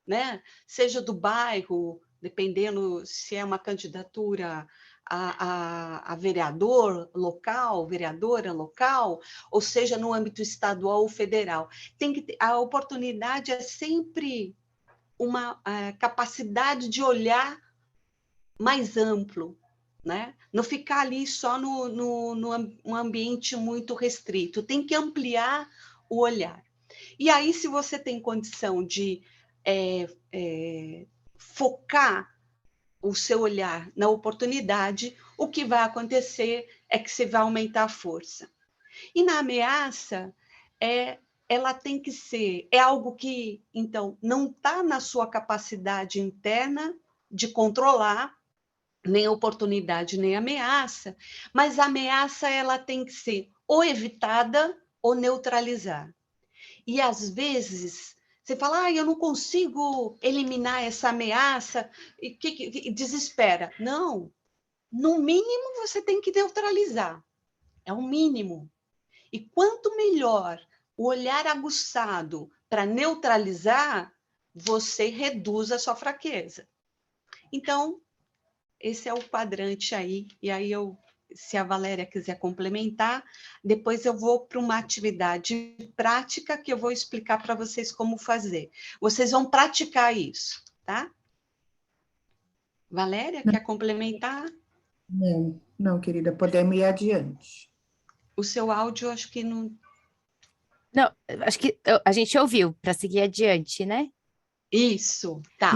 né? Seja do bairro, dependendo se é uma candidatura a vereador local, vereadora local, ou seja, no âmbito estadual ou federal. A oportunidade é sempre uma capacidade de olhar mais amplo, né? Não ficar ali só no ambiente muito restrito, tem que ampliar o olhar. E aí, se você tem condição de focar o seu olhar na oportunidade, o que vai acontecer é que você vai aumentar a força. E na ameaça, ela tem que ser, algo que, então, não está na sua capacidade interna de controlar, nem oportunidade, nem ameaça, mas a ameaça ela tem que ser ou evitada ou neutralizar. E, às vezes, você fala, eu não consigo eliminar essa ameaça, e desespera. Não, no mínimo você tem que neutralizar, é o mínimo. E quanto melhor o olhar aguçado para neutralizar, você reduz a sua fraqueza. Então, esse é o quadrante aí, e aí se a Valéria quiser complementar, depois eu vou para uma atividade prática que eu vou explicar para vocês como fazer. Vocês vão praticar isso, tá? Valéria, quer complementar? Não, querida, podemos ir adiante. O seu áudio, acho que não... Não, acho que a gente ouviu para seguir adiante, né? Isso, tá.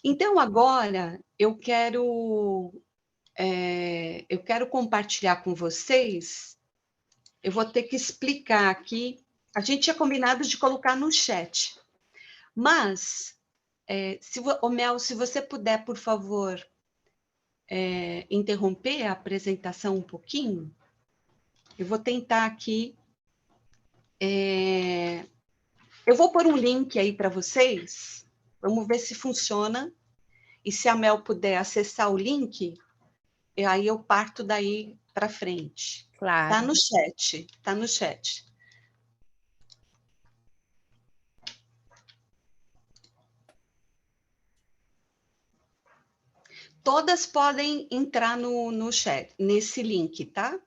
Então, agora, eu quero compartilhar com vocês, eu vou ter que explicar aqui, a gente tinha combinado de colocar no chat, mas, Mel, se você puder, por favor, interromper a apresentação um pouquinho, eu vou tentar aqui, eu vou pôr um link aí para vocês, vamos ver se funciona, e se a Mel puder acessar o link, aí eu parto daí para frente. Claro. Tá no chat, tá no chat. Todas podem entrar no chat, nesse link, tá?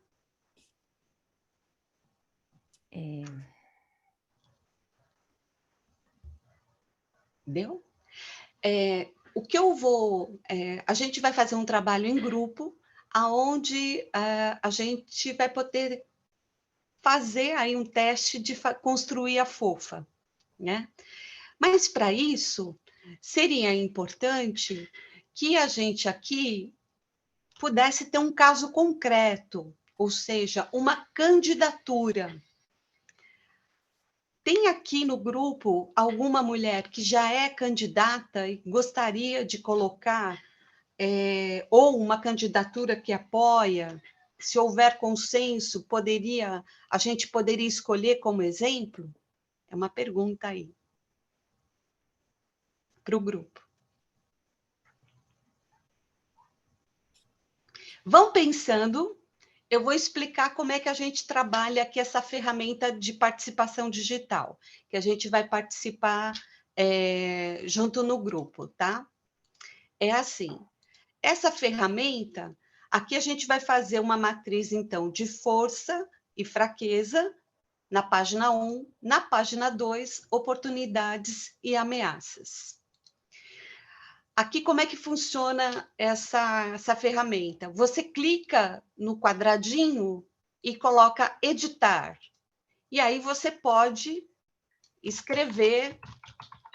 Deu? O que eu vou... a gente vai fazer um trabalho em grupo, onde a gente vai poder fazer aí um teste de construir a fofa, né? Mas, para isso, seria importante que a gente aqui pudesse ter um caso concreto, ou seja, uma candidatura. Tem aqui no grupo alguma mulher que já é candidata e gostaria de colocar, ou uma candidatura que apoia? Se houver consenso, a gente poderia escolher como exemplo? É uma pergunta aí para o grupo. Vão pensando, eu vou explicar como é que a gente trabalha aqui essa ferramenta de participação digital, que a gente vai participar junto no grupo, tá? É assim, essa ferramenta, aqui a gente vai fazer uma matriz, então, de força e fraqueza, na página 1, na página 2, oportunidades e ameaças. Aqui, como é que funciona essa ferramenta? Você clica no quadradinho e coloca editar. E aí você pode escrever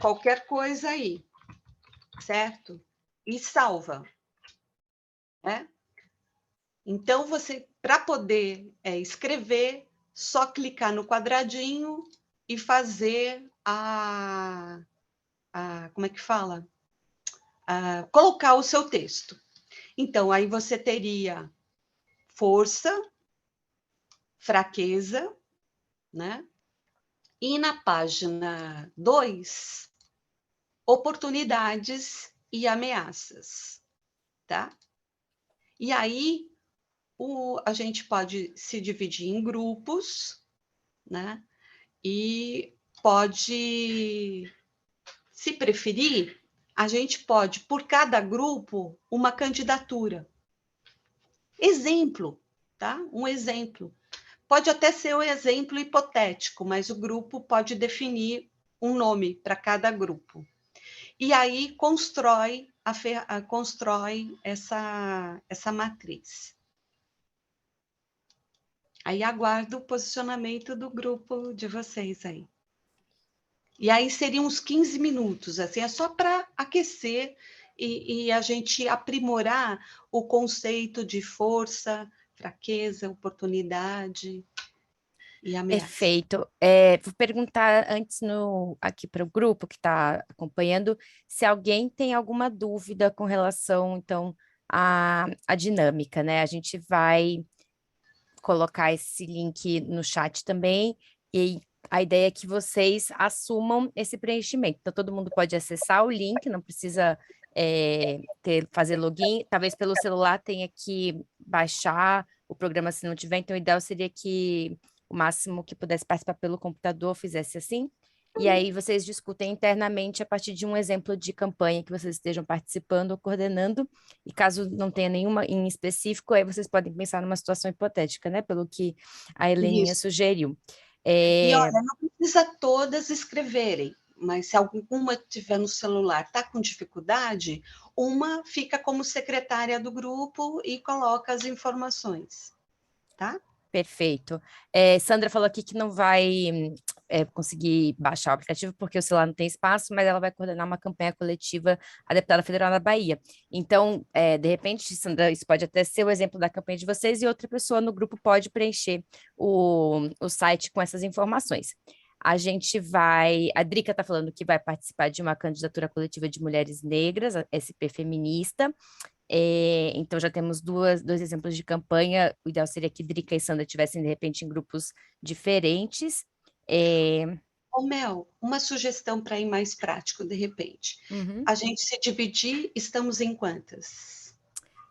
qualquer coisa aí, certo? E salva, né? Então, você, para poder escrever, só clicar no quadradinho e fazer como é que fala? Colocar o seu texto. Então, aí você teria força, fraqueza, né? E na página 2, oportunidades e ameaças, tá? E aí, a gente pode se dividir em grupos, né? E pode, se preferir, a gente pode, por cada grupo, uma candidatura. Exemplo, tá? Um exemplo. Pode até ser um exemplo hipotético, mas o grupo pode definir um nome para cada grupo. E aí constrói essa matriz. Aí aguardo o posicionamento do grupo de vocês aí. E aí seriam uns 15 minutos, assim, é só para aquecer e a gente aprimorar o conceito de força, fraqueza, oportunidade e ameaça. Perfeito. Vou perguntar antes aqui para o grupo que está acompanhando se alguém tem alguma dúvida com relação, então, à dinâmica, né? A gente vai colocar esse link no chat também, e a ideia é que vocês assumam esse preenchimento. Então, todo mundo pode acessar o link, não precisa fazer login. Talvez pelo celular tenha que baixar o programa se não tiver, então o ideal seria que o máximo que pudesse participar pelo computador fizesse assim. E aí vocês discutem internamente a partir de um exemplo de campanha que vocês estejam participando ou coordenando, e caso não tenha nenhuma em específico, aí vocês podem pensar numa situação hipotética, né? Pelo que a Heleninha sugeriu. E olha, não precisa todas escreverem, mas se alguma tiver no celular, está com dificuldade, uma fica como secretária do grupo e coloca as informações, tá? Perfeito. Sandra falou aqui que não vai conseguir baixar o aplicativo porque o celular não tem espaço, mas ela vai coordenar uma campanha coletiva, a deputada federal na Bahia. Então, de repente, Sandra, isso pode até ser o exemplo da campanha de vocês e outra pessoa no grupo pode preencher o site com essas informações. A Drica está falando que vai participar de uma candidatura coletiva de mulheres negras, a SP Feminista. Então, já temos dois exemplos de campanha. O ideal seria que Drica e Sandra estivessem, de repente, em grupos diferentes. Ô, Mel, uma sugestão para ir mais prático, de repente. Uhum. A gente se dividir, estamos em quantas?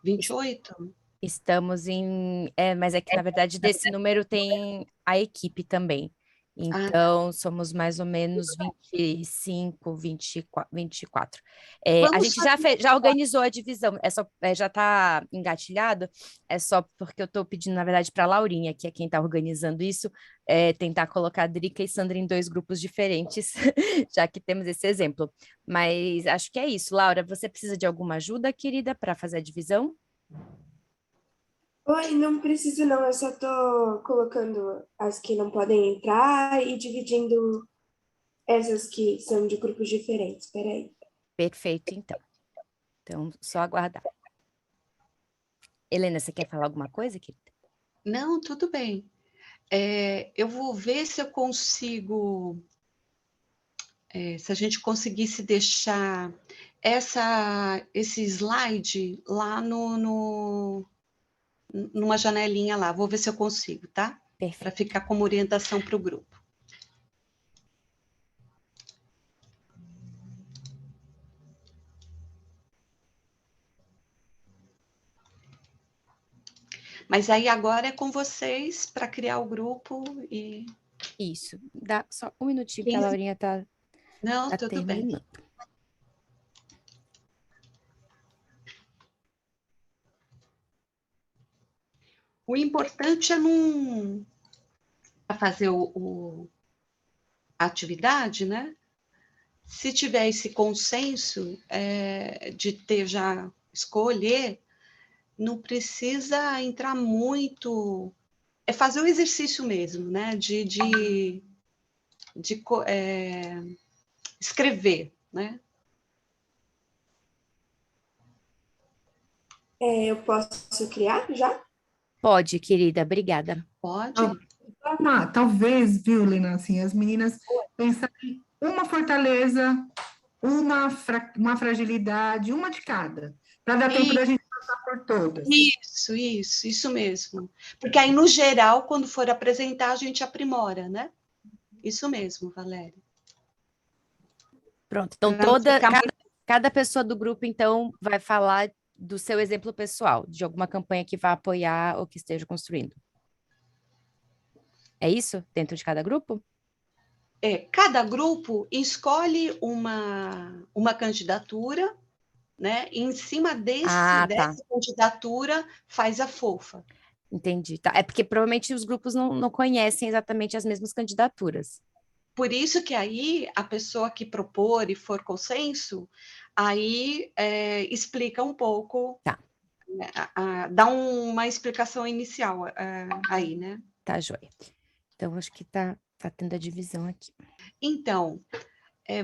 28? Estamos em... mas é que, na verdade, desse número tem a equipe também. Então, somos mais ou menos 25, 24. A gente já organizou a divisão, já está engatilhado, é só porque eu estou pedindo, na verdade, para a Laurinha, que é quem está organizando isso, tentar colocar a Drica e Sandra em 2 grupos diferentes, já que temos esse exemplo. Mas acho que é isso. Laura, você precisa de alguma ajuda, querida, para fazer a divisão? Oi, não preciso não, eu só tô colocando as que não podem entrar e dividindo essas que são de grupos diferentes, peraí. Perfeito, então. Então, só aguardar. Helena, você quer falar alguma coisa, querida? Não, tudo bem. Eu vou ver se eu consigo, se a gente conseguisse deixar esse slide lá numa janelinha lá. Vou ver se eu consigo, tá? Para Perfeito. ficar como orientação para o grupo. Mas aí agora é com vocês para criar o grupo e... Isso. Dá só um minutinho que a 15. Laurinha tá Não, tudo bem. terminando. O importante é não fazer a atividade, né? Se tiver esse consenso de ter já escolher, não precisa entrar muito. É fazer o exercício mesmo, né? De escrever, né? Eu posso criar já? Pode, querida, obrigada. Pode? Talvez, viu, Lina, assim, as meninas pensarem uma fortaleza, uma fragilidade, uma de cada, para dar tempo da gente passar por todas. Isso mesmo. Porque aí, no geral, quando for apresentar, a gente aprimora, né? Isso mesmo, Valéria. Pronto, então cada pessoa do grupo, então, vai falar do seu exemplo pessoal, de alguma campanha que vá apoiar ou que esteja construindo. É isso? Dentro de cada grupo? Cada grupo escolhe uma candidatura, né? E em cima dessa candidatura faz a fofa. Entendi. Tá. É porque provavelmente os grupos não conhecem exatamente as mesmas candidaturas. Por isso que aí a pessoa que propor e for consenso, aí explica um pouco, Tá. Dá uma explicação inicial aí, né? Tá, joia. Então, acho que tá tendo a divisão aqui. Então,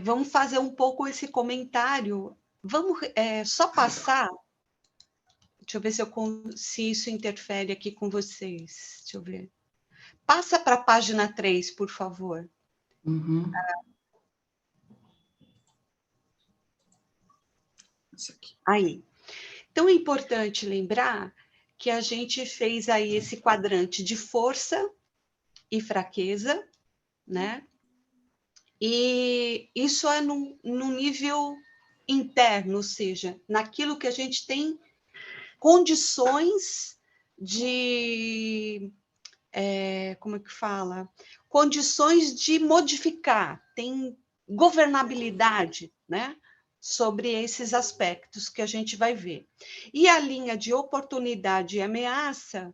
vamos fazer um pouco esse comentário. Vamos só passar. Deixa eu ver se isso interfere aqui com vocês. Deixa eu ver. Passa para a página 3, por favor. Uhum. Isso aqui. Aí. Então, é importante lembrar que a gente fez aí esse quadrante de força e fraqueza, né? E isso é no nível interno, ou seja, naquilo que a gente tem condições de... como é que fala? Condições de modificar, tem governabilidade, né? Sobre esses aspectos que a gente vai ver. E a linha de oportunidade e ameaça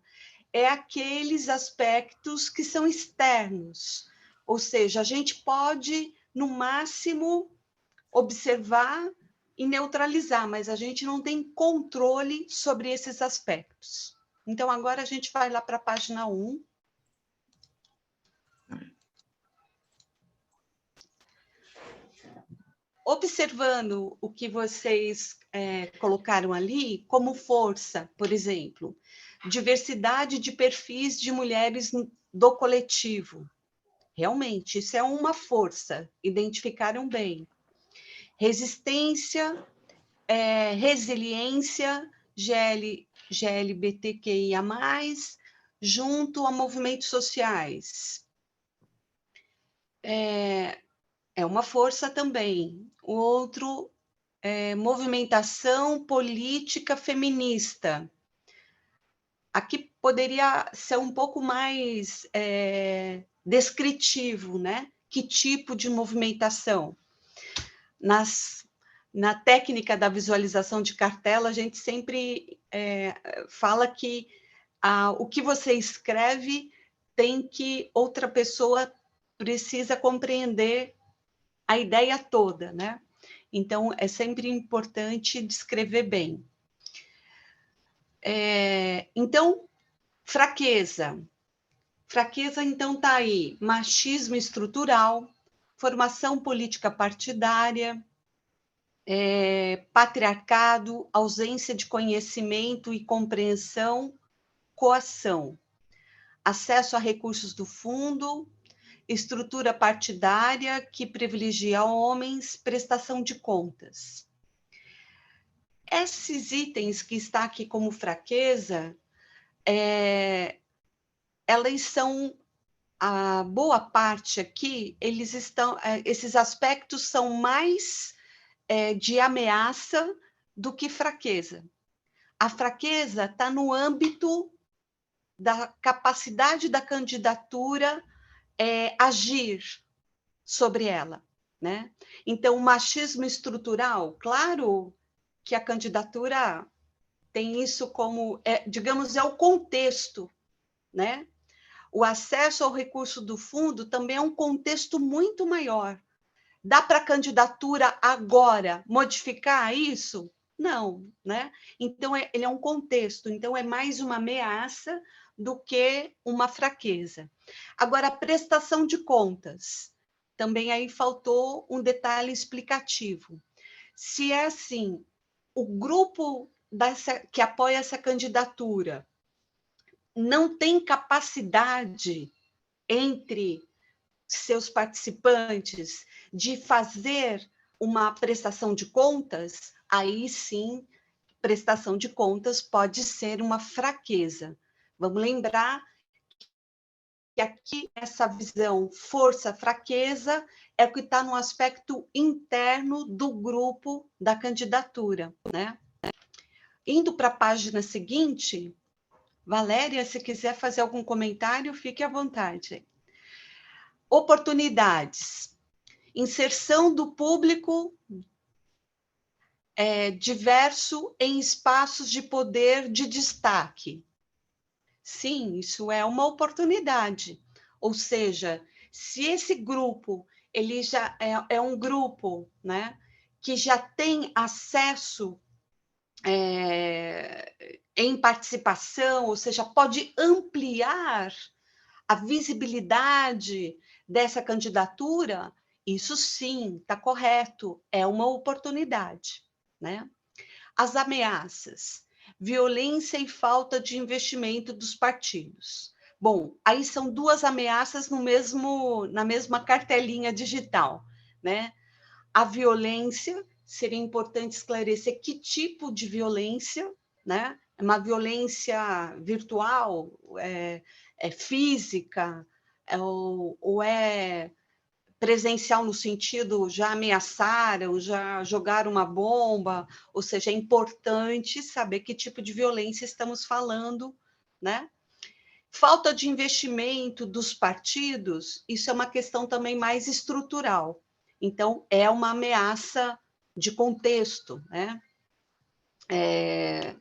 é aqueles aspectos que são externos, ou seja, a gente pode, no máximo, observar e neutralizar, mas a gente não tem controle sobre esses aspectos. Então, agora a gente vai lá para a página 1. Observando o que vocês colocaram ali, como força, por exemplo, diversidade de perfis de mulheres do coletivo. Realmente, isso é uma força, identificaram bem. Resistência, resiliência, GLBTQIA+, junto a movimentos sociais. É uma força também. O outro movimentação política feminista. Aqui poderia ser um pouco mais descritivo, né? Que tipo de movimentação? Na técnica da visualização de cartela, a gente sempre fala que o que você escreve tem que outra pessoa precisa compreender a ideia toda, né? Então, é sempre importante descrever bem. Então, fraqueza. Fraqueza, então, está aí. Machismo estrutural, formação política partidária, patriarcado, ausência de conhecimento e compreensão, coação, acesso a recursos do fundo, estrutura partidária que privilegia homens, prestação de contas. Esses itens que está aqui como fraqueza, elas são, a boa parte aqui, esses aspectos são mais de ameaça do que fraqueza. A fraqueza está no âmbito da capacidade da candidatura agir sobre ela, né? Então, o machismo estrutural, claro que a candidatura tem isso como, digamos, é o contexto, né? O acesso ao recurso do fundo também é um contexto muito maior. Dá para a candidatura agora modificar isso? Não, né? Então, ele é um contexto, então é mais uma ameaça do que uma fraqueza. Agora, a prestação de contas. Também aí faltou um detalhe explicativo. Se é assim, o grupo que apoia essa candidatura não tem capacidade entre seus participantes de fazer uma prestação de contas, aí sim, prestação de contas pode ser uma fraqueza. Vamos lembrar que aqui essa visão força-fraqueza é o que está no aspecto interno do grupo da candidatura, né? Indo para a página seguinte, Valéria, se quiser fazer algum comentário, fique à vontade. Oportunidades. Inserção do público diverso em espaços de poder de destaque. Sim, isso é uma oportunidade. Ou seja, se esse grupo ele já é um grupo, né, que já tem acesso em participação, ou seja, pode ampliar a visibilidade dessa candidatura, isso sim, está correto, é uma oportunidade, né? As ameaças, violência e falta de investimento dos partidos. Bom, aí são duas ameaças na mesma cartelinha digital, né? A violência, seria importante esclarecer que tipo de violência, né? É uma violência virtual, física, ou é presencial no sentido já ameaçaram, já jogaram uma bomba, ou seja, é importante saber que tipo de violência estamos falando, né? Falta de investimento dos partidos, isso é uma questão também mais estrutural. Então, é uma ameaça de contexto, né?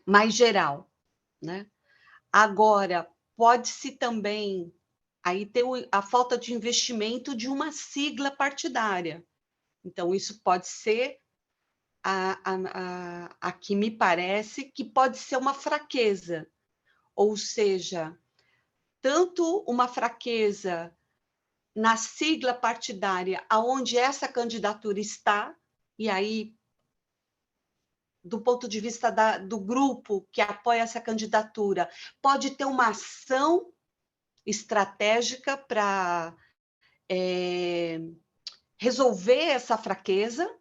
Mais geral, né? Agora, pode-se também aí ter a falta de investimento de uma sigla partidária. Então, isso pode ser a que me parece que pode ser uma fraqueza, ou seja, tanto uma fraqueza na sigla partidária aonde essa candidatura está, e aí, do ponto de vista do grupo que apoia essa candidatura, pode ter uma ação estratégica para resolver essa fraqueza.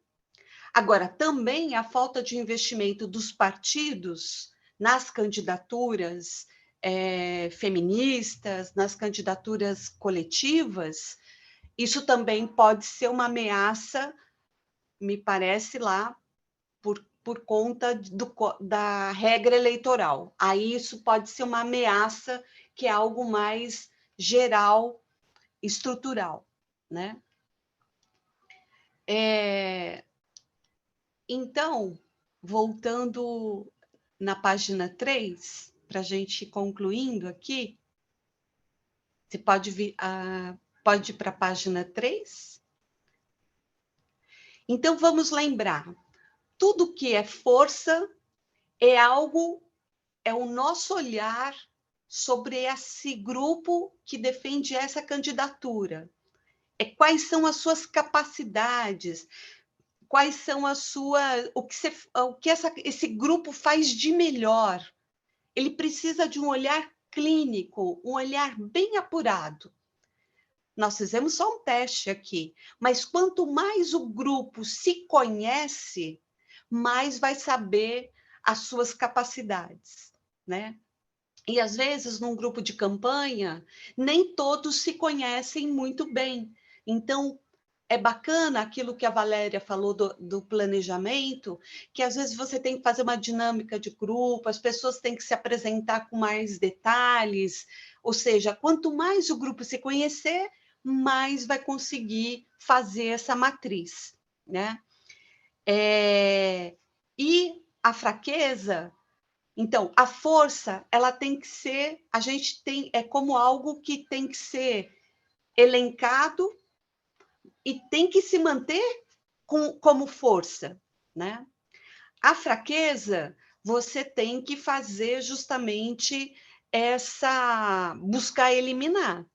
Agora, também a falta de investimento dos partidos nas candidaturas feministas, nas candidaturas coletivas, isso também pode ser uma ameaça, me parece lá, por conta da regra eleitoral. Aí isso pode ser uma ameaça que é algo mais geral, estrutural, né? Então, voltando na página 3, para a gente ir concluindo aqui, você pode ir para a página 3? Então, vamos lembrar, tudo que é força é o nosso olhar sobre esse grupo que defende essa candidatura. Quais são as suas capacidades, quais são o que esse grupo faz de melhor. Ele precisa de um olhar clínico, um olhar bem apurado. Nós fizemos só um teste aqui, mas quanto mais o grupo se conhece, mais vai saber as suas capacidades, né? E às vezes, num grupo de campanha, nem todos se conhecem muito bem. Então, é bacana aquilo que a Valéria falou do planejamento, que às vezes você tem que fazer uma dinâmica de grupo, as pessoas têm que se apresentar com mais detalhes, ou seja, quanto mais o grupo se conhecer, mais vai conseguir fazer essa matriz, né? E a fraqueza, então, a força, ela tem que ser, é como algo que tem que ser elencado e tem que se manter como força, né? A fraqueza, você tem que fazer justamente buscar eliminar.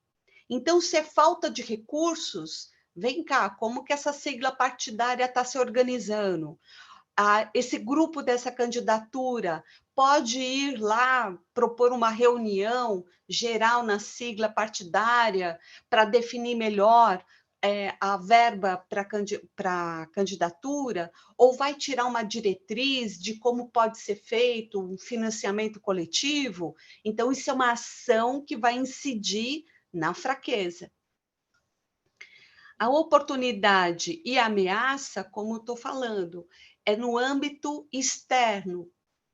Então, se é falta de recursos, vem cá, como que essa sigla partidária está se organizando? Esse grupo dessa candidatura pode ir lá propor uma reunião geral na sigla partidária para definir melhor a verba para a candidatura, ou vai tirar uma diretriz de como pode ser feito um financiamento coletivo? Então, isso é uma ação que vai incidir na fraqueza. A oportunidade e a ameaça, como estou falando, é no âmbito externo,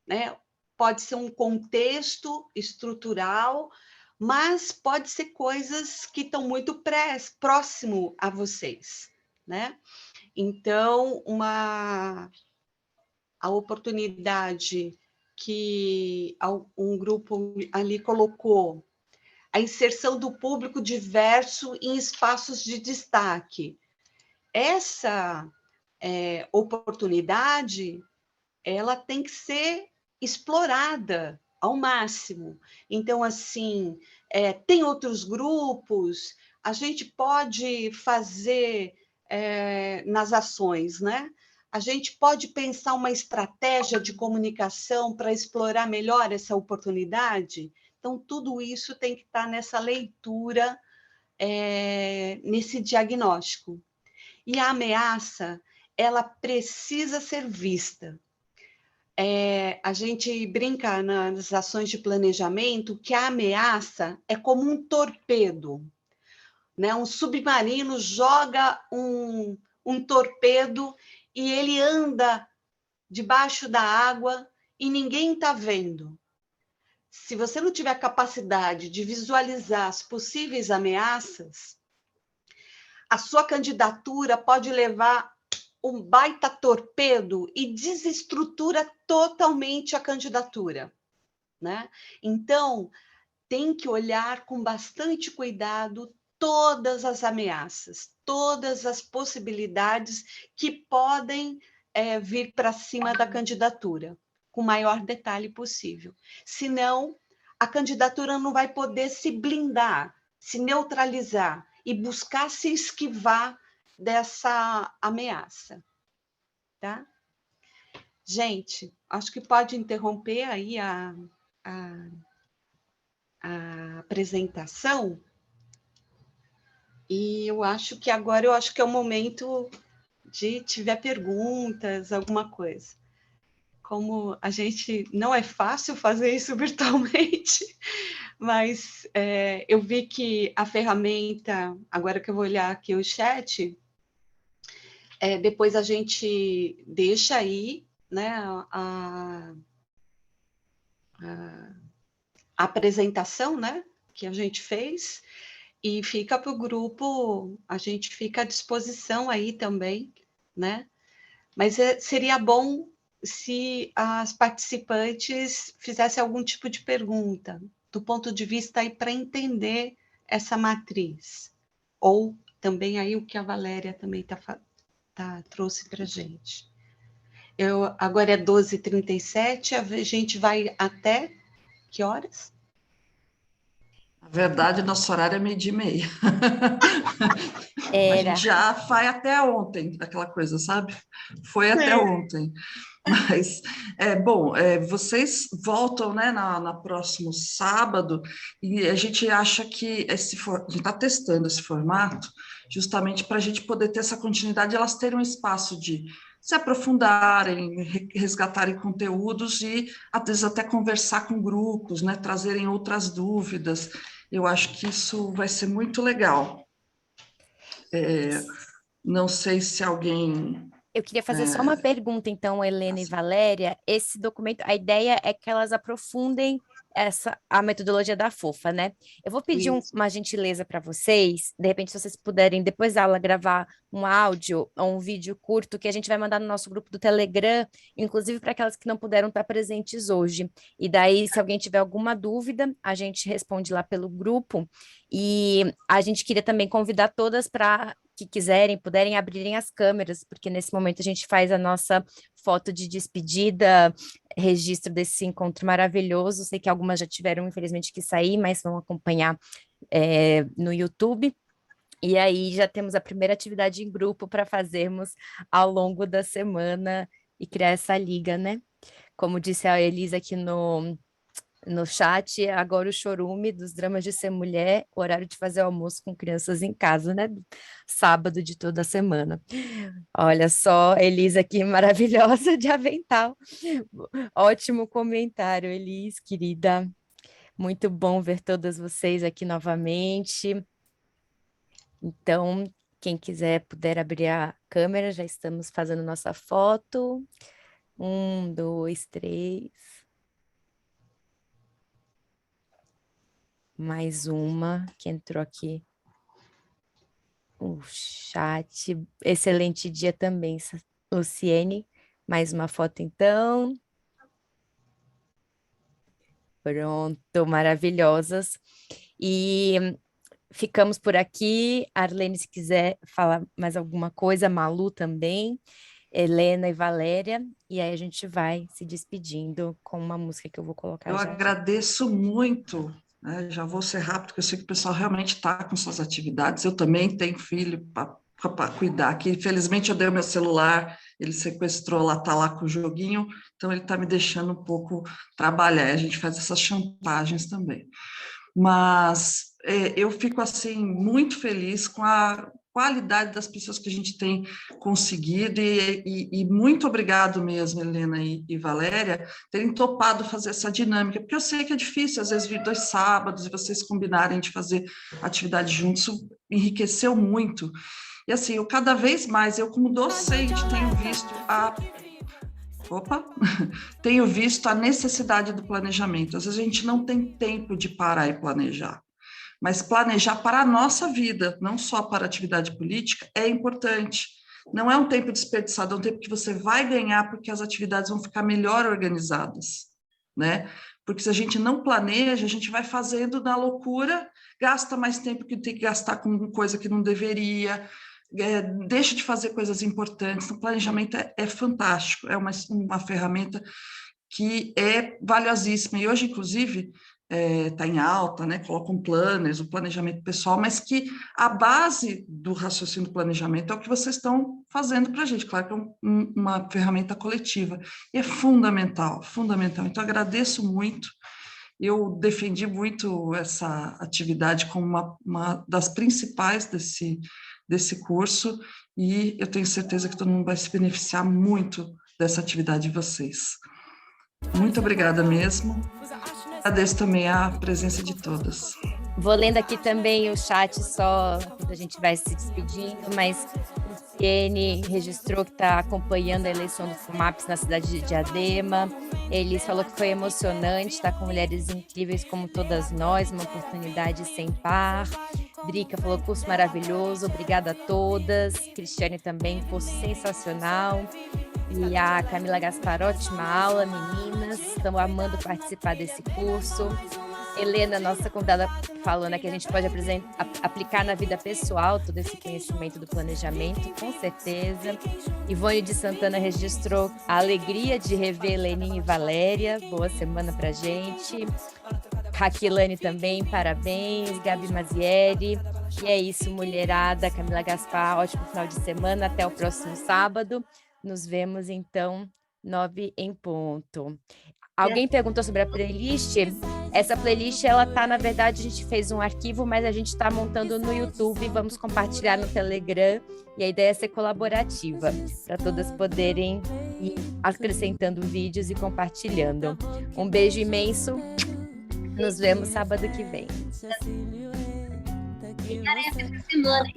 né? Pode ser um contexto estrutural, mas pode ser coisas que estão muito próximo a vocês, né? Então, a oportunidade que um grupo ali colocou, a inserção do público diverso em espaços de destaque. Essa oportunidade, ela tem que ser explorada ao máximo. Então, assim, tem outros grupos, a gente pode fazer nas ações, né? A gente pode pensar uma estratégia de comunicação para explorar melhor essa oportunidade. Então, tudo isso tem que estar nessa leitura, nesse diagnóstico. E a ameaça, ela precisa ser vista. A gente brinca nas ações de planejamento que a ameaça é como um torpedo, né? Um submarino joga um torpedo e ele anda debaixo da água e ninguém está vendo. Se você não tiver capacidade de visualizar as possíveis ameaças, a sua candidatura pode levar um baita torpedo e desestrutura totalmente a candidatura, né? Então, tem que olhar com bastante cuidado todas as ameaças, todas as possibilidades que podem vir para cima da candidatura, com o maior detalhe possível. Senão, a candidatura não vai poder se blindar, se neutralizar e buscar se esquivar dessa ameaça, tá? Gente, acho que pode interromper aí a apresentação, e eu acho que agora é o momento de tiver perguntas, alguma coisa. Como a gente não é fácil fazer isso virtualmente, mas eu vi que a ferramenta, agora que eu vou olhar aqui o chat, depois a gente deixa aí, né, a apresentação, né, que a gente fez, e fica para o grupo, a gente fica à disposição aí também, né? Mas seria bom se as participantes fizessem algum tipo de pergunta, do ponto de vista aí para entender essa matriz, ou também aí o que a Valéria também trouxe para a gente. Agora é 12h37, a gente vai até que horas? A verdade, nosso horário é 12:30. A Era. gente já vai até ontem, aquela coisa, sabe? Foi até ontem. Mas, bom, vocês voltam, né, na próximo sábado, e a gente acha que a gente está testando esse formato justamente para a gente poder ter essa continuidade, elas terem um espaço de se aprofundarem, resgatarem conteúdos e, às vezes, até conversar com grupos, né, trazerem outras dúvidas. Eu acho que isso vai ser muito legal. Não sei se alguém... Eu queria fazer só uma pergunta, então, Helena e Valéria. Esse documento, a ideia é que elas aprofundem a metodologia da FOFA, né? Eu vou pedir Isso. uma gentileza para vocês, de repente, se vocês puderem, depois da aula, gravar um áudio ou um vídeo curto que a gente vai mandar no nosso grupo do Telegram, inclusive para aquelas que não puderam estar presentes hoje. E daí, se alguém tiver alguma dúvida, a gente responde lá pelo grupo. E a gente queria também convidar todas para que quiserem, puderem abrirem as câmeras, porque nesse momento a gente faz a nossa foto de despedida, registro desse encontro maravilhoso. Sei que algumas já tiveram, infelizmente, que sair, mas vão acompanhar no YouTube. E aí já temos a primeira atividade em grupo para fazermos ao longo da semana e criar essa liga, né? Como disse a Elisa aqui no chat, agora o chorume dos dramas de ser mulher, horário de fazer almoço com crianças em casa, né? Sábado de toda semana. Olha só, Elisa aqui, maravilhosa de avental. Ótimo comentário, Elis, querida. Muito bom ver todas vocês aqui novamente. Então, quem quiser puder abrir a câmera, já estamos fazendo nossa foto. 1, 2, 3. Mais uma que entrou aqui. O chat. Excelente dia também, Luciene. Mais uma foto, então. Pronto, maravilhosas. E ficamos por aqui. Arlene, se quiser falar mais alguma coisa, Malu também, Helena e Valéria. E aí a gente vai se despedindo com uma música que eu vou colocar Eu já. agradeço muito, né? Já vou ser rápido, porque eu sei que o pessoal realmente está com suas atividades. Eu também tenho filho para cuidar aqui. Infelizmente, eu dei o meu celular, ele sequestrou lá, está lá com o joguinho, então ele está me deixando um pouco trabalhar. A gente faz essas chantagens também. Mas eu fico, assim, muito feliz com a qualidade das pessoas que a gente tem conseguido e muito obrigado mesmo, Helena e Valéria, terem topado fazer essa dinâmica, porque eu sei que é difícil, às vezes, vir 2 sábados e vocês combinarem de fazer atividade juntos, isso enriqueceu muito. E, assim, eu cada vez mais, eu como docente, tenho visto a necessidade do planejamento. Às vezes a gente não tem tempo de parar e planejar, mas planejar para a nossa vida, não só para a atividade política, é importante. Não é um tempo desperdiçado, é um tempo que você vai ganhar porque as atividades vão ficar melhor organizadas, né? Porque se a gente não planeja, a gente vai fazendo na loucura, gasta mais tempo que tem que gastar com coisa que não deveria, deixa de fazer coisas importantes. O planejamento é fantástico, é uma ferramenta que é valiosíssima. E hoje, inclusive, está em alta, né? Colocam planners, o planejamento pessoal, mas que a base do raciocínio do planejamento é o que vocês estão fazendo para a gente. Claro que é uma ferramenta coletiva. E é fundamental, fundamental. Então, agradeço muito. Eu defendi muito essa atividade como uma das principais desse curso, e eu tenho certeza que todo mundo vai se beneficiar muito dessa atividade de vocês. Muito obrigada mesmo. Agradeço também a presença de todas. Vou lendo aqui também o chat só quando a gente vai se despedindo, mas o Luciene registrou que está acompanhando a eleição do FUMAPS na cidade de Diadema. Ele falou que foi emocionante estar com mulheres incríveis como todas nós, uma oportunidade sem par. Drica falou curso maravilhoso, obrigada a todas. Cristiane também, curso sensacional. E a Camila Gaspar, ótima aula, meninas. Estamos amando participar desse curso. Helena, nossa convidada, falando que a gente pode aplicar na vida pessoal todo esse conhecimento do planejamento, com certeza. Ivone de Santana registrou a alegria de rever Leninha e Valéria. Boa semana pra gente. Raquilane também, parabéns. Gabi Mazieri. E é isso, mulherada. Camila Gaspar, ótimo final de semana. Até o próximo sábado. Nos vemos, então, 9 em ponto. Alguém perguntou sobre a playlist? Essa playlist, ela tá, na verdade, a gente fez um arquivo, mas a gente está montando no YouTube, vamos compartilhar no Telegram, e a ideia é ser colaborativa, para todas poderem ir acrescentando vídeos e compartilhando. Um beijo imenso, nos vemos sábado que vem. Essa semana.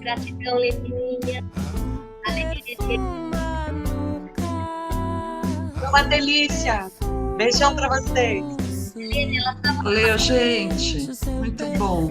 Gratidão, Leninha. Uma delícia. Beijão para vocês. Valeu, gente. Muito bom.